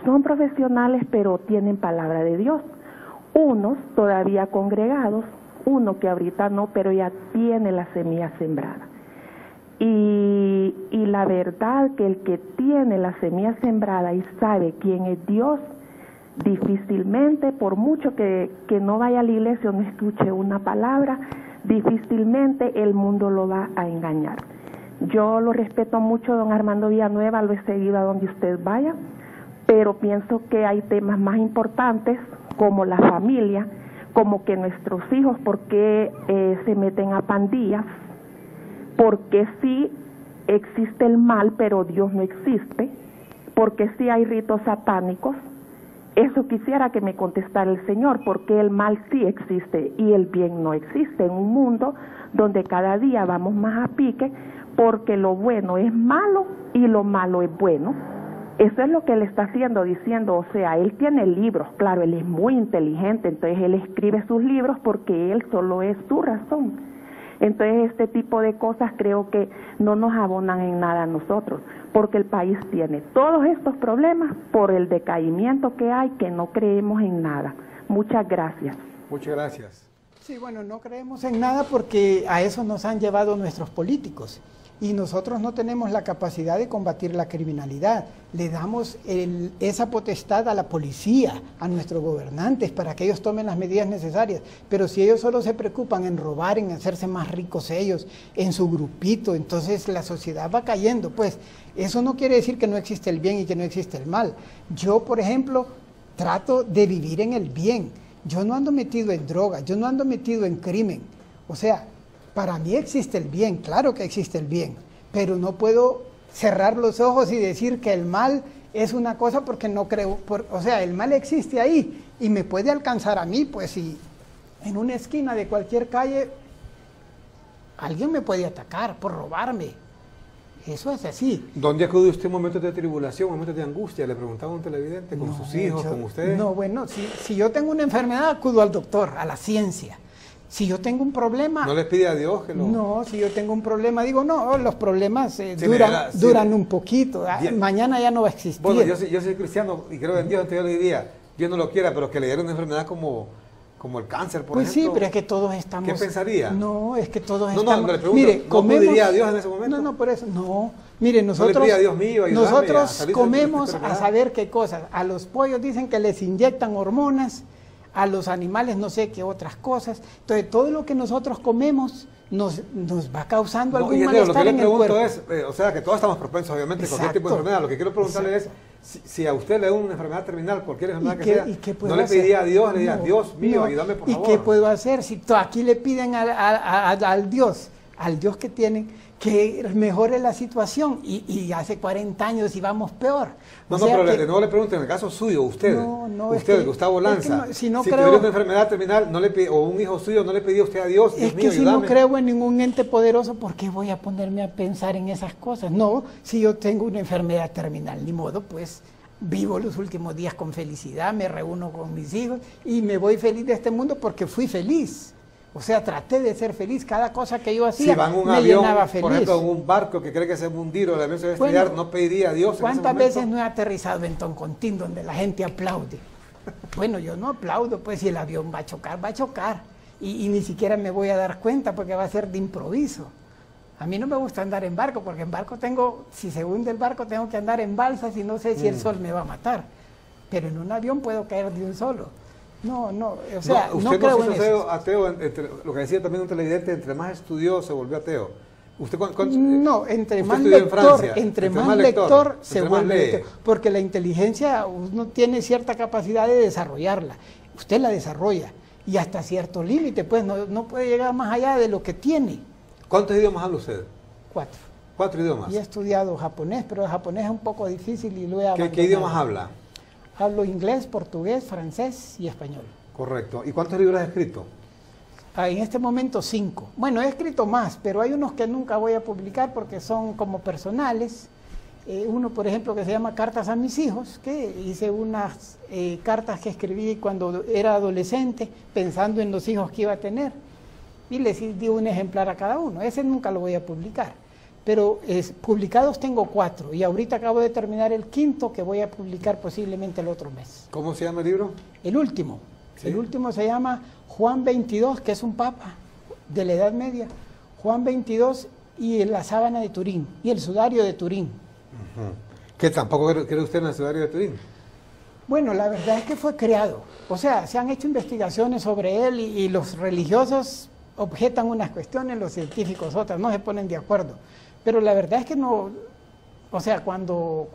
son profesionales pero tienen palabra de Dios, unos todavía congregados, uno que ahorita no, pero ya tiene la semilla sembrada. Y la verdad que el que tiene la semilla sembrada y sabe quién es Dios, difícilmente, por mucho que no vaya a la iglesia o no escuche una palabra, difícilmente el mundo lo va a engañar. Yo lo respeto mucho, don Armando Villanueva, lo he seguido a donde usted vaya, pero pienso que hay temas más importantes como la familia, como que nuestros hijos, ¿por qué se meten a pandillas? Porque sí existe el mal, pero Dios no existe, porque sí hay ritos satánicos. Eso quisiera que me contestara el Señor, porque el mal sí existe y el bien no existe en un mundo donde cada día vamos más a pique, porque lo bueno es malo y lo malo es bueno. Eso es lo que él está haciendo, diciendo, o sea, él tiene libros, claro, él es muy inteligente, entonces él escribe sus libros porque él solo es su razón. Entonces este tipo de cosas creo que no nos abonan en nada a nosotros, porque el país tiene todos estos problemas por el decaimiento que hay, que no creemos en nada. Muchas gracias. Muchas gracias. Sí, bueno, no creemos en nada porque a eso nos han llevado nuestros políticos. Y nosotros no tenemos la capacidad de combatir la criminalidad. Le damos esa potestad a la policía, a nuestros gobernantes, para que ellos tomen las medidas necesarias. Pero si ellos solo se preocupan en robar, en hacerse más ricos ellos, en su grupito, entonces la sociedad va cayendo. Pues eso no quiere decir que no existe el bien y que no existe el mal. Yo, por ejemplo, trato de vivir en el bien. Yo no ando metido en droga, yo no ando metido en crimen. O sea, para mí existe el bien, claro que existe el bien, pero no puedo cerrar los ojos y decir que el mal es una cosa porque no creo, o sea, el mal existe ahí y me puede alcanzar a mí, pues si en una esquina de cualquier calle alguien me puede atacar por robarme, eso es así. ¿Dónde acude usted en momentos de tribulación, momentos de angustia? Le preguntaba a un televidente, con sus hijos, con ustedes. No, bueno, si yo tengo una enfermedad acudo al doctor, a la ciencia. Si yo tengo un problema... ¿No le pide a Dios que lo...? No, si yo tengo un problema, digo, no, los problemas duran un poquito, mañana ya no va a existir. Bueno, yo soy cristiano y creo en Dios, entonces yo le diría, Dios no lo quiera, pero que le diera una enfermedad como el cáncer, por ejemplo. Pues sí, pero es que todos estamos... ¿Qué pensaría? No, es que todos estamos... No, le pregunto, mire, ¿no pediría a Dios en ese momento? No, por eso, no. Mire, nosotros... ¿No le pide a Dios mío, nosotros comemos a saber qué cosas. A los pollos dicen que les inyectan hormonas, a los animales no sé qué otras cosas. Entonces, todo lo que nosotros comemos nos va causando algún malestar en el cuerpo. Lo que le pregunto es, o sea, que todos estamos propensos, obviamente, a cualquier tipo de enfermedad. Lo que quiero preguntarle es, si a usted le da una enfermedad terminal, cualquier enfermedad que sea, ¿no le pediría a Dios, le diría, Dios mío, ayúdame por favor? ¿Y qué puedo hacer? Si aquí le piden al Dios que tienen, que mejore la situación, y hace 40 años y vamos peor. Pero de nuevo le pregunto, en el caso suyo, usted, Gustavo Lanza, si tuviera una enfermedad terminal o un hijo suyo, ¿no le pidió usted a Dios, Dios mío, si no creo en ningún ente poderoso, ¿por qué voy a ponerme a pensar en esas cosas? No, si yo tengo una enfermedad terminal, ni modo, pues vivo los últimos días con felicidad, me reúno con mis hijos y me voy feliz de este mundo porque fui feliz. O sea, traté de ser feliz, cada cosa que yo hacía si van un me avión, llenaba feliz. Por ejemplo, en un barco que cree que se va a hundir o el avión se va a estrellar, ¿no pediría a Dios? ¿Cuántas veces no he aterrizado en Toncontín donde la gente aplaude? Bueno, yo no aplaudo, pues si el avión va a chocar, va a chocar. Y ni siquiera me voy a dar cuenta porque va a ser de improviso. A mí no me gusta andar en barco, porque en barco si se hunde el barco, tengo que andar en balsas y no sé si el sol me va a matar. Pero en un avión puedo caer de un solo. No, o sea, no creo en eso. Ateo, lo que decía también un televidente, entre más estudió, se volvió ateo. ¿Usted no, entre más lector se vuelve ateo. Porque la inteligencia, uno tiene cierta capacidad de desarrollarla. Usted la desarrolla. Y hasta cierto límite, pues no puede llegar más allá de lo que tiene. ¿Cuántos idiomas habla usted? 4. 4 idiomas. Y he estudiado japonés, pero el japonés es un poco difícil y lo he abandonado. ¿Qué idiomas habla? Hablo inglés, portugués, francés y español. Correcto. ¿Y cuántos libros has escrito? En este momento 5. Bueno, he escrito más, pero hay unos que nunca voy a publicar porque son como personales. Uno, por ejemplo, que se llama Cartas a mis hijos, que hice unas cartas que escribí cuando era adolescente, pensando en los hijos que iba a tener. Y les di un ejemplar a cada uno. Ese nunca lo voy a publicar. Pero publicados tengo 4 y ahorita acabo de terminar el 5º que voy a publicar posiblemente el otro mes. ¿Cómo se llama el libro? El último. ¿Sí? El último se llama Juan 22, que es un papa de la Edad Media. Juan 22 y la sábana de Turín y el sudario de Turín. ¿Que tampoco cree usted en el sudario de Turín? Bueno, la verdad es que fue creado. O sea, se han hecho investigaciones sobre él y los religiosos objetan unas cuestiones, los científicos otras, no se ponen de acuerdo. Pero la verdad es que no, o sea, cuando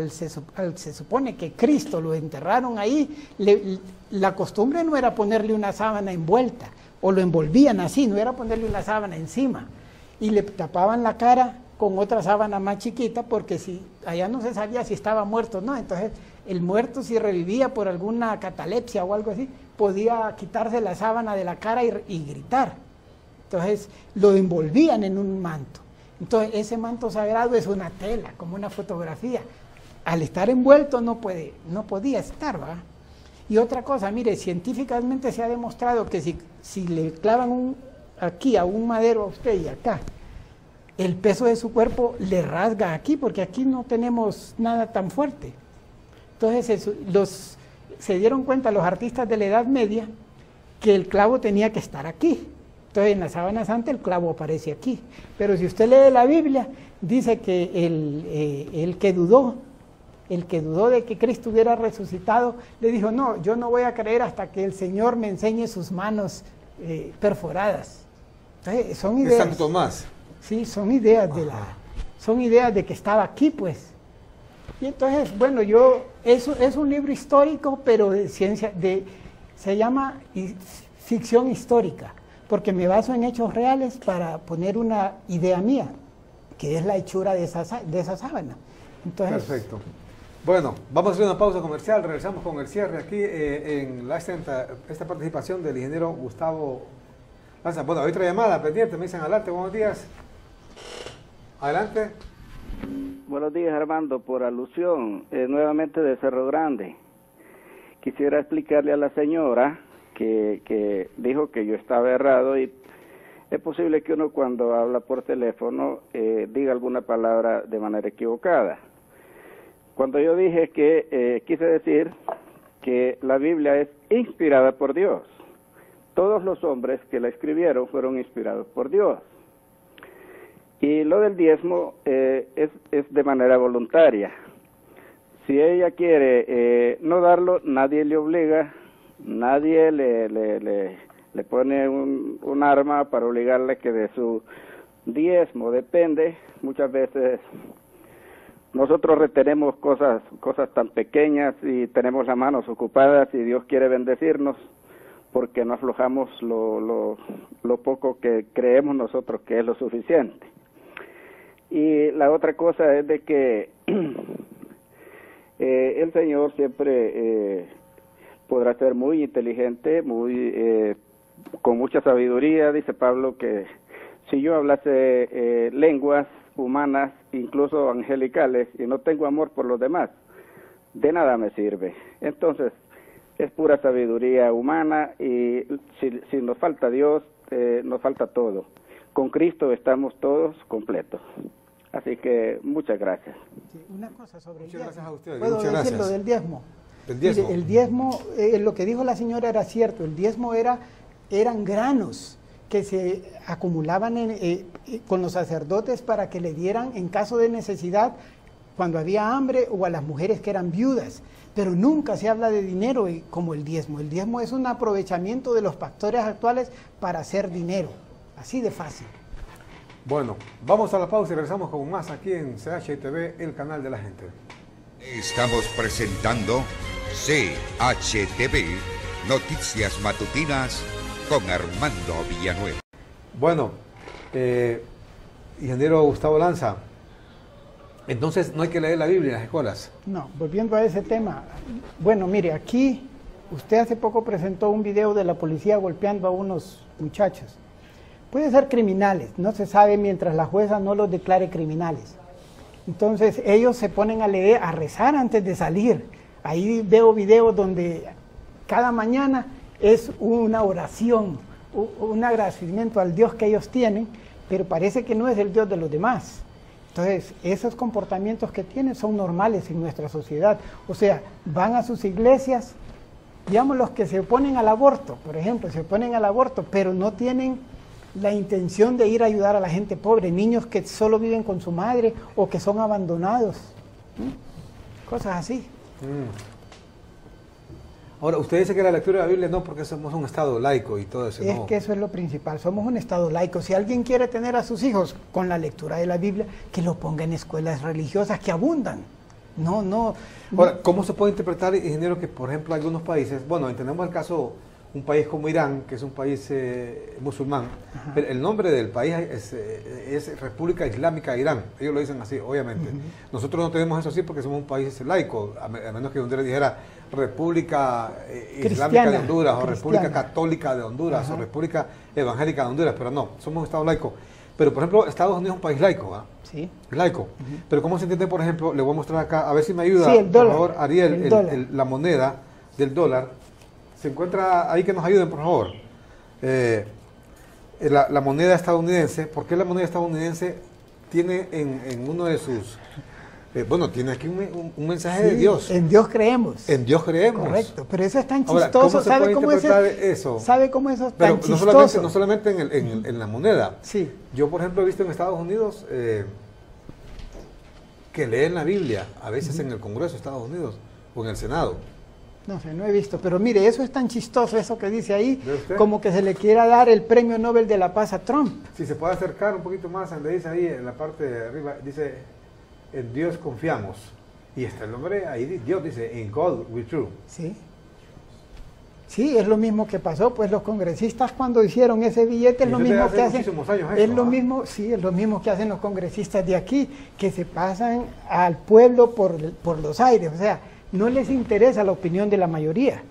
se supone que Cristo lo enterraron ahí, la costumbre no era ponerle una sábana envuelta, o lo envolvían así, no era ponerle una sábana encima, y le tapaban la cara con otra sábana más chiquita, porque si allá no se sabía si estaba muerto o no, entonces el muerto si revivía por alguna catalepsia o algo así, podía quitarse la sábana de la cara y gritar. Entonces lo envolvían en un manto. Entonces ese manto sagrado es una tela, como una fotografía. Al estar envuelto no podía estar, ¿va? Y otra cosa, mire, científicamente se ha demostrado que si le clavan aquí a un madero a usted y acá, el peso de su cuerpo le rasga aquí, porque aquí no tenemos nada tan fuerte. Entonces se dieron cuenta los artistas de la Edad Media que el clavo tenía que estar aquí. Entonces en la sábana santa el clavo aparece aquí. Pero si usted lee la Biblia, dice que el que dudó de que Cristo hubiera resucitado, le dijo, no, yo no voy a creer hasta que el Señor me enseñe sus manos perforadas. Entonces son ideas. ¿Es Santo Tomás? Sí, son ideas de que estaba aquí, pues. Y entonces, bueno, eso es un libro histórico, pero de ciencia, se llama ficción histórica, porque me baso en hechos reales para poner una idea mía, que es la hechura de esa sábana. Entonces, perfecto. Bueno, vamos a hacer una pausa comercial, regresamos con el cierre aquí en esta participación del ingeniero Gustavo Lanza. Bueno, hay otra llamada pendiente, me dicen adelante, buenos días. Adelante. Buenos días, Armando. Por alusión, nuevamente de Cerro Grande. Quisiera explicarle a la señora que dijo que yo estaba errado y es posible que uno cuando habla por teléfono diga alguna palabra de manera equivocada. Cuando yo dije que quise decir que la Biblia es inspirada por Dios. Todos los hombres que la escribieron fueron inspirados por Dios. Y lo del diezmo es de manera voluntaria. Si ella quiere no darlo, nadie le obliga, nadie le pone un arma para obligarle que de su diezmo. Depende, muchas veces nosotros retenemos cosas tan pequeñas y tenemos las manos ocupadas y Dios quiere bendecirnos porque no aflojamos lo poco que creemos nosotros que es lo suficiente. Y la otra cosa es de que el Señor siempre podrá ser muy inteligente, con mucha sabiduría. Dice Pablo que si yo hablase lenguas humanas, incluso angelicales, y no tengo amor por los demás, de nada me sirve. Entonces, es pura sabiduría humana y si nos falta Dios, nos falta todo. Con Cristo estamos todos completos. Así que muchas gracias. Sí, una cosa sobre muchas gracias a ustedes. ¿Puedo muchas decir gracias. Lo del diezmo? ¿El diezmo? Mire, el diezmo, lo que dijo la señora era cierto, el diezmo eran granos que se acumulaban con los sacerdotes para que le dieran en caso de necesidad cuando había hambre, o a las mujeres que eran viudas. Pero nunca se habla de dinero como el diezmo. El diezmo es un aprovechamiento de los pastores actuales para hacer dinero, así de fácil. Bueno, vamos a la pausa y regresamos con más aquí en CHTV, el canal de la gente. Estamos presentando CHTV, Noticias Matutinas con Armando Villanueva. Bueno, ingeniero Gustavo Lanza, entonces no hay que leer la Biblia en las escuelas. No, volviendo a ese tema, bueno, mire, aquí usted hace poco presentó un video de la policía golpeando a unos muchachos. Puede ser criminales, no se sabe mientras la jueza no los declare criminales. Entonces ellos se ponen a leer, a rezar antes de salir. Ahí veo videos donde cada mañana es una oración, un agradecimiento al Dios que ellos tienen, pero parece que no es el Dios de los demás. Entonces, esos comportamientos que tienen son normales en nuestra sociedad. O sea, van a sus iglesias, digamos los que se oponen al aborto, por ejemplo, se oponen al aborto, pero no tienen la intención de ir a ayudar a la gente pobre, niños que solo viven con su madre o que son abandonados, cosas así. Ahora, usted dice que la lectura de la Biblia no, porque somos un Estado laico y todo eso. Es que eso es lo principal, somos un Estado laico. Si alguien quiere tener a sus hijos con la lectura de la Biblia, que lo ponga en escuelas religiosas que abundan. No. Ahora, ¿cómo se puede interpretar, ingeniero, que por ejemplo algunos países, bueno, entendemos el caso, un país como Irán, que es un país musulmán, pero el nombre del país es República Islámica de Irán, ellos lo dicen así, obviamente. Nosotros no tenemos eso así porque somos un país laico, a menos que Honduras dijera República Islámica de Honduras, o República Católica de Honduras, o República Evangélica de Honduras, pero no, somos un Estado laico. Pero por ejemplo, Estados Unidos es un país laico, ¿verdad? Sí. Laico. Pero ¿cómo se entiende, por ejemplo? Le voy a mostrar acá, a ver si me ayuda, sí, el dólar, por favor, Ariel, la moneda del dólar. Se encuentra ahí, que nos ayuden, por favor. La moneda estadounidense. ¿Por qué la moneda estadounidense tiene en uno de sus... bueno, tiene aquí un mensaje de Dios. En Dios creemos. En Dios creemos. Correcto, pero eso es tan chistoso. Ahora, ¿cómo ¿Sabe cómo es eso? ¿Sabe cómo eso es pero tan chistoso? No solamente en la moneda. Sí. Yo, por ejemplo, he visto en Estados Unidos que leen la Biblia, a veces en el Congreso de Estados Unidos o en el Senado. No sé, no he visto, pero mire, eso es tan chistoso, eso que dice ahí, como que se le quiera dar el premio Nobel de la Paz a Trump. Si se puede acercar un poquito más, donde dice ahí, en la parte de arriba, dice, en Dios confiamos. Y está el nombre, ahí Dios dice, in God we true. Sí. Sí, es lo mismo que pasó, pues los congresistas cuando hicieron ese billete es lo mismo que hacen. Es lo mismo, sí, es lo mismo que hacen los congresistas de aquí, que se pasan al pueblo por los aires, o sea, no les interesa la opinión de la mayoría.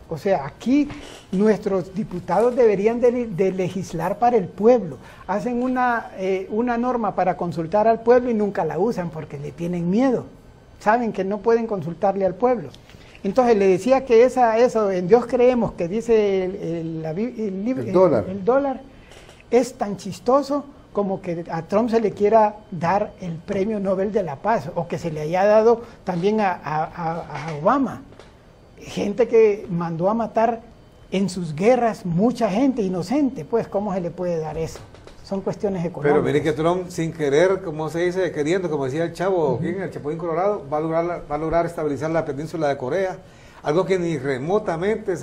O sea, aquí nuestros diputados deberían de legislar para el pueblo. Hacen una norma para consultar al pueblo y nunca la usan porque le tienen miedo. Saben que no pueden consultarle al pueblo. Entonces le decía que eso, en Dios creemos, que dice el dólar, es tan chistoso como que a Trump se le quiera dar el premio Nobel de la Paz, o que se le haya dado también a Obama. Gente que mandó a matar en sus guerras mucha gente inocente, pues ¿cómo se le puede dar eso? Son cuestiones económicas. Pero mire que Trump, sin querer, como se dice, queriendo, como decía el chavo, ¿quién? El Chapulín Colorado, va a lograr estabilizar la península de Corea, algo que ni remotamente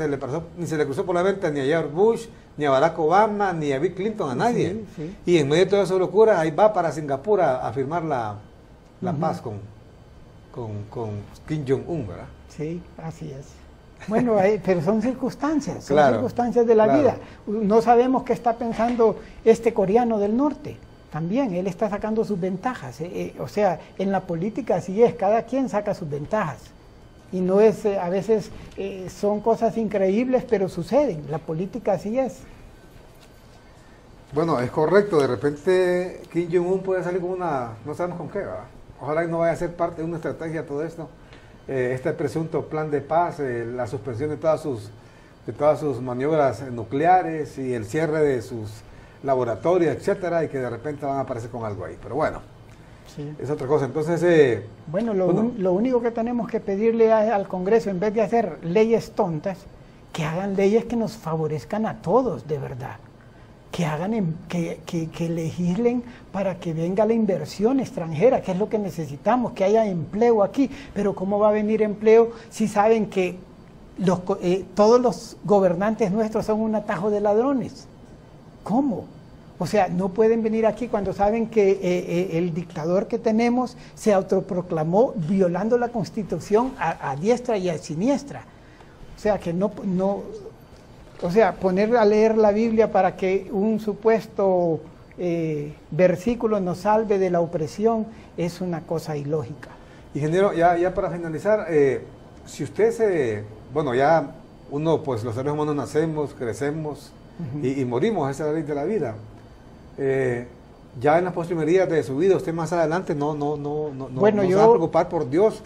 ni se le cruzó por la mente ni a George Bush, ni a Barack Obama, ni a Bill Clinton, a nadie. Sí, sí. Y en medio de toda esa locura, ahí va para Singapur a firmar la paz con Kim Jong-un, ¿verdad? Sí, así es. Bueno, pero son circunstancias de la vida. No sabemos qué está pensando este coreano del norte. También, él está sacando sus ventajas. O sea, en la política así es, cada quien saca sus ventajas. Y no es, a veces son cosas increíbles, pero suceden. La política así es. Bueno, es correcto. De repente Kim Jong-un puede salir con no sabemos con qué, ¿verdad? Ojalá que no vaya a ser parte de una estrategia todo esto. Este presunto plan de paz, la suspensión de todas sus maniobras nucleares y el cierre de sus laboratorios, etcétera, y que de repente van a aparecer con algo ahí. Pero bueno, sí, es otra cosa. Entonces, lo único que tenemos que pedirle al Congreso, en vez de hacer leyes tontas, que hagan leyes que nos favorezcan a todos, de verdad. que hagan, que legislen para que venga la inversión extranjera, que es lo que necesitamos, que haya empleo aquí. Pero ¿cómo va a venir empleo si saben que todos los gobernantes nuestros son un atajo de ladrones? ¿Cómo? O sea, no pueden venir aquí cuando saben que el dictador que tenemos se autoproclamó violando la Constitución a diestra y a siniestra. O sea, que o sea, poner a leer la Biblia para que un supuesto versículo nos salve de la opresión es una cosa ilógica. Ingeniero, ya para finalizar, si usted bueno, ya uno, pues los seres humanos nacemos, crecemos y morimos, esa es la ley de la vida. Ya en las postrimerías de su vida, usted más adelante no se va a preocupar por Dios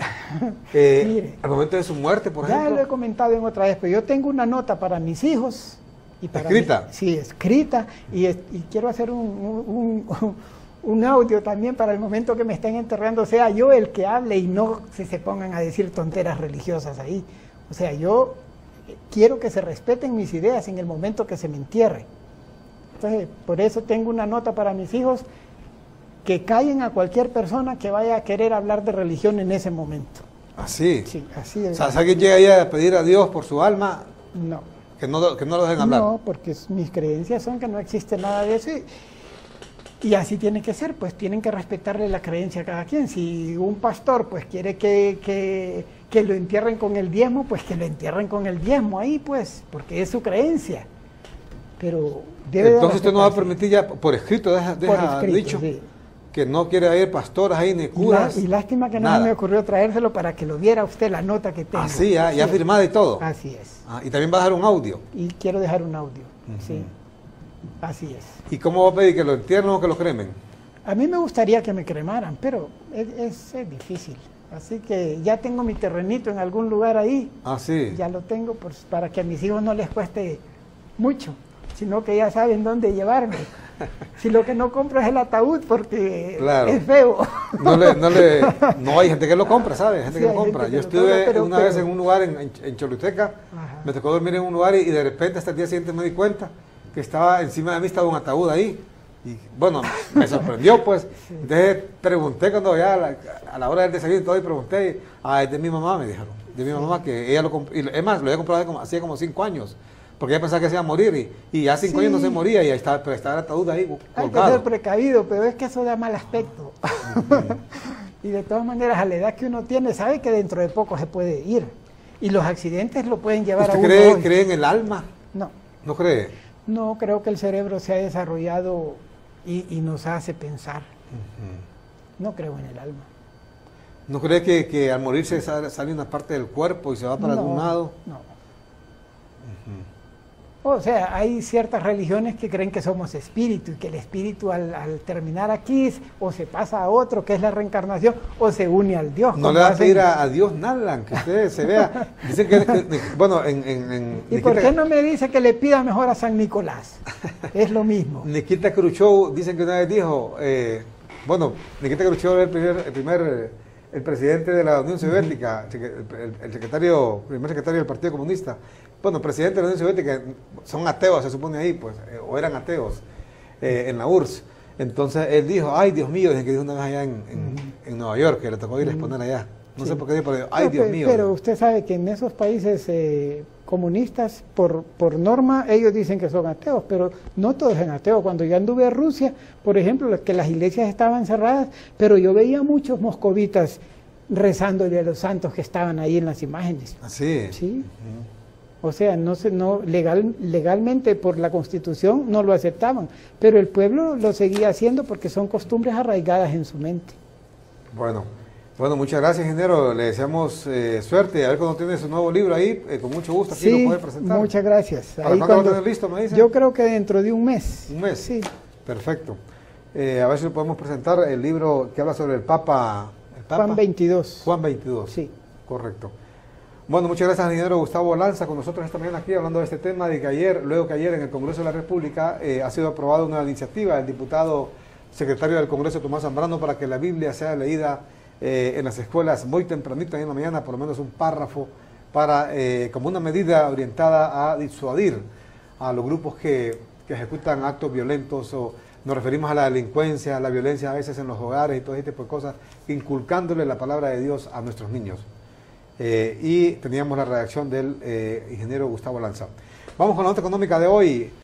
mire, al momento de su muerte, por ejemplo. Ya lo he comentado en otra vez, pero yo tengo una nota para mis hijos. Y para ¿escrita? Sí, escrita, y quiero hacer un audio también para el momento que me estén enterrando, sea yo el que hable y no se pongan a decir tonteras religiosas ahí. O sea, yo quiero que se respeten mis ideas en el momento que se me entierre. Entonces, por eso tengo una nota para mis hijos, que callen a cualquier persona que vaya a querer hablar de religión en ese momento. ¿Así? Sí, así es. O sea, si alguien llega ahí a pedir a Dios por su alma, no. Que no lo dejen hablar. No, porque mis creencias son que no existe nada de eso. Y así tiene que ser, pues tienen que respetarle la creencia a cada quien. Si un pastor pues quiere que lo entierren con el diezmo, pues que lo entierren con el diezmo ahí, pues, porque es su creencia. Pero entonces usted no va a permitir ya por escrito, deja dicho, sí, que no quiere haber pastores ahí ni curas. Y lástima que no me ocurrió traérselo para que lo viera usted la nota que tengo. Así, ya firmada y todo. Así es. Y también va a dejar un audio. Y quiero dejar un audio, sí. Así es. ¿Y cómo va a pedir, que lo entierren o que lo cremen? A mí me gustaría que me cremaran, pero es difícil. Así que ya tengo mi terrenito en algún lugar ahí. Sí. Ya lo tengo para que a mis hijos no les cueste mucho, sino que ya saben dónde llevarme. Si lo que no compro es el ataúd, porque es feo. No, hay gente que lo compra, ¿sabes? Hay gente que lo compra. Yo estuve una vez en un lugar en Choluteca, me tocó dormir en un lugar y de repente hasta el día siguiente me di cuenta que estaba encima de mí, estaba un ataúd ahí. Y bueno, me sorprendió, pues. Entonces pregunté cuando ya a la hora del desayuno y todo, y pregunté, es de mi mamá, me dijeron. De mi mamá, que ella lo compró. Es más, lo había comprado hacía como 5 años. Porque ella pensaba que se iba a morir y ya 5 años no se moría y ahí estaba, pero estaba el ataúd ahí colgado. Hay que ser precavido, pero es que eso da mal aspecto. Y de todas maneras, a la edad que uno tiene, sabe que dentro de poco se puede ir. Y los accidentes lo pueden llevar a uno. ¿Usted cree en el alma? No. ¿No cree? No, creo que el cerebro se ha desarrollado y nos hace pensar. No creo en el alma. ¿No cree que al morirse sale una parte del cuerpo y se va para algún lado? No. O sea, hay ciertas religiones que creen que somos espíritu y que el espíritu al terminar aquí o se pasa a otro, que es la reencarnación, o se une al Dios. No le va a pedir a Dios nada, que usted se vea. Dicen que bueno, ¿Y por qué no me dice que le pida mejor a San Nicolás? Es lo mismo. Nikita Khrushchev, dicen que una vez dijo, Nikita Khrushchev es el presidente de la Unión Soviética, el primer secretario del Partido Comunista. Bueno, presidente de la Unión Soviética, son ateos, se supone ahí, pues, o eran ateos, en la URSS. Entonces él dijo, ay Dios mío, desde que dijo una vez allá en Nueva York, que le tocó ir a exponer allá. No sé por qué dijo, pero ay Dios mío. Pero usted sabe que en esos países comunistas, por norma, ellos dicen que son ateos, pero no todos son ateos. Cuando yo anduve a Rusia, por ejemplo, que las iglesias estaban cerradas, pero yo veía muchos moscovitas rezándole a los santos que estaban ahí en las imágenes. ¿Así? Sí. O sea, legalmente por la Constitución no lo aceptaban, pero el pueblo lo seguía haciendo porque son costumbres arraigadas en su mente. Bueno, muchas gracias, ingeniero. Le deseamos suerte. A ver cuando tiene su nuevo libro ahí, con mucho gusto aquí lo puede presentar. Muchas gracias. ¿Para cuándo lo va a tener listo, me dice? Yo creo que dentro de un mes. ¿Un mes? Sí. Perfecto. A ver si lo podemos presentar, el libro que habla sobre el Papa. Juan 22. Juan 22. Sí. Correcto. Bueno, muchas gracias al ingeniero Gustavo Lanza con nosotros esta mañana aquí hablando de este tema, de que luego que ayer en el Congreso de la República ha sido aprobada una iniciativa del diputado secretario del Congreso Tomás Zambrano para que la Biblia sea leída en las escuelas muy tempranito en la mañana, por lo menos un párrafo, para como una medida orientada a disuadir a los grupos que que ejecutan actos violentos, o nos referimos a la delincuencia, a la violencia a veces en los hogares y todo ese tipo de cosas, inculcándole la palabra de Dios a nuestros niños. Y teníamos la redacción del ingeniero Gustavo Lanza. Vamos con la nota económica de hoy.